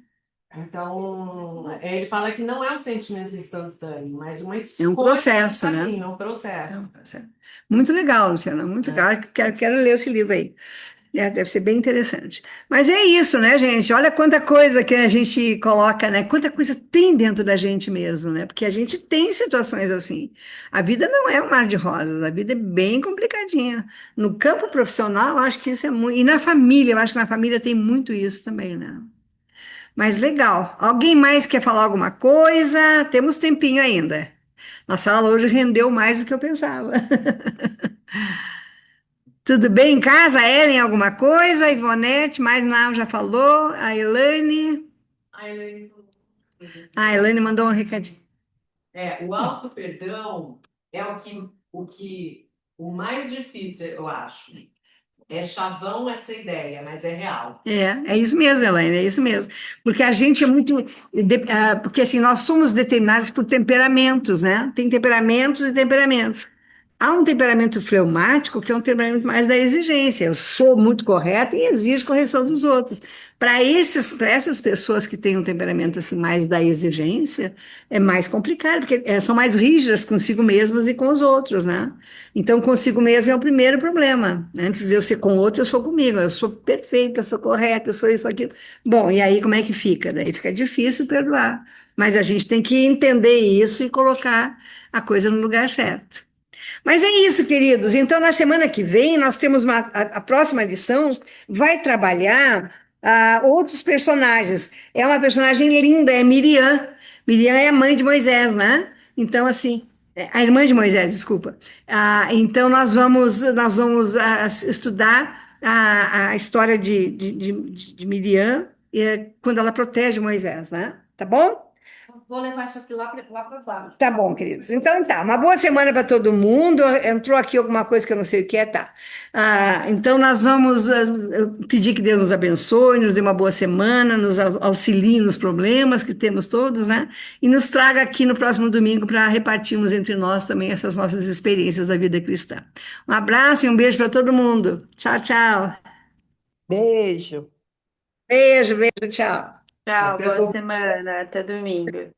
Então, ele fala que não é um sentimento instantâneo, mas uma É um escolha processo, de né? caminho, é um É processo. um processo. Muito legal, Luciana, muito legal. Quero ler esse livro aí. Deve ser bem interessante. Mas é isso, né, gente? Olha quanta coisa que a gente coloca, né? Quanta coisa tem dentro da gente mesmo, né? Porque a gente tem situações assim. A vida não é um mar de rosas, a vida é bem complicadinha. No campo profissional, eu acho que isso é muito. E na família, eu acho que na família tem muito isso também, né? Mas legal. Alguém mais quer falar alguma coisa? Temos tempinho ainda. Nossa aula hoje rendeu mais do que eu pensava. Tudo bem em casa? Ellen, alguma coisa? A Ivonete, mais não, já falou. A Elaine. A Elaine mandou um recadinho. O auto-perdão é o mais difícil, eu acho. É chavão essa ideia, mas é real. É isso mesmo, Elaine, é isso mesmo. Porque a gente é muito. Porque assim, nós somos determinados por temperamentos, né? Tem temperamentos e temperamentos. Há um temperamento fleumático, que é um temperamento mais da exigência. Eu sou muito correta e exijo correção dos outros. Para essas pessoas que têm um temperamento assim mais da exigência, é mais complicado, porque são mais rígidas consigo mesmas e com os outros, né? Então, consigo mesmo é o primeiro problema. Antes de eu ser com o outro, eu sou comigo. Eu sou perfeita, eu sou correta, eu sou isso, aquilo. Bom, e aí como é que fica? Daí fica difícil perdoar. Mas a gente tem que entender isso e colocar a coisa no lugar certo. Mas é isso, queridos. Então, na semana que vem, nós temos a próxima edição, vai trabalhar outros personagens. É uma personagem linda, é Miriam. Miriam é a mãe de Moisés, né? Então, assim, a irmã de Moisés, desculpa. Então, nós vamos estudar a história de Miriam, quando ela protege Moisés, né? Tá bom? Vou levar isso aqui lá para os lados. Tá bom, queridos. Então tá, uma boa semana para todo mundo. Entrou aqui alguma coisa que eu não sei o que é, tá. Então nós vamos pedir que Deus nos abençoe, nos dê uma boa semana, nos auxilie nos problemas que temos todos, né? E nos traga aqui no próximo domingo para repartirmos entre nós também essas nossas experiências da vida cristã. Um abraço e um beijo para todo mundo. Tchau, tchau. Beijo. Beijo, beijo, tchau. Tchau, Até boa semana, até domingo.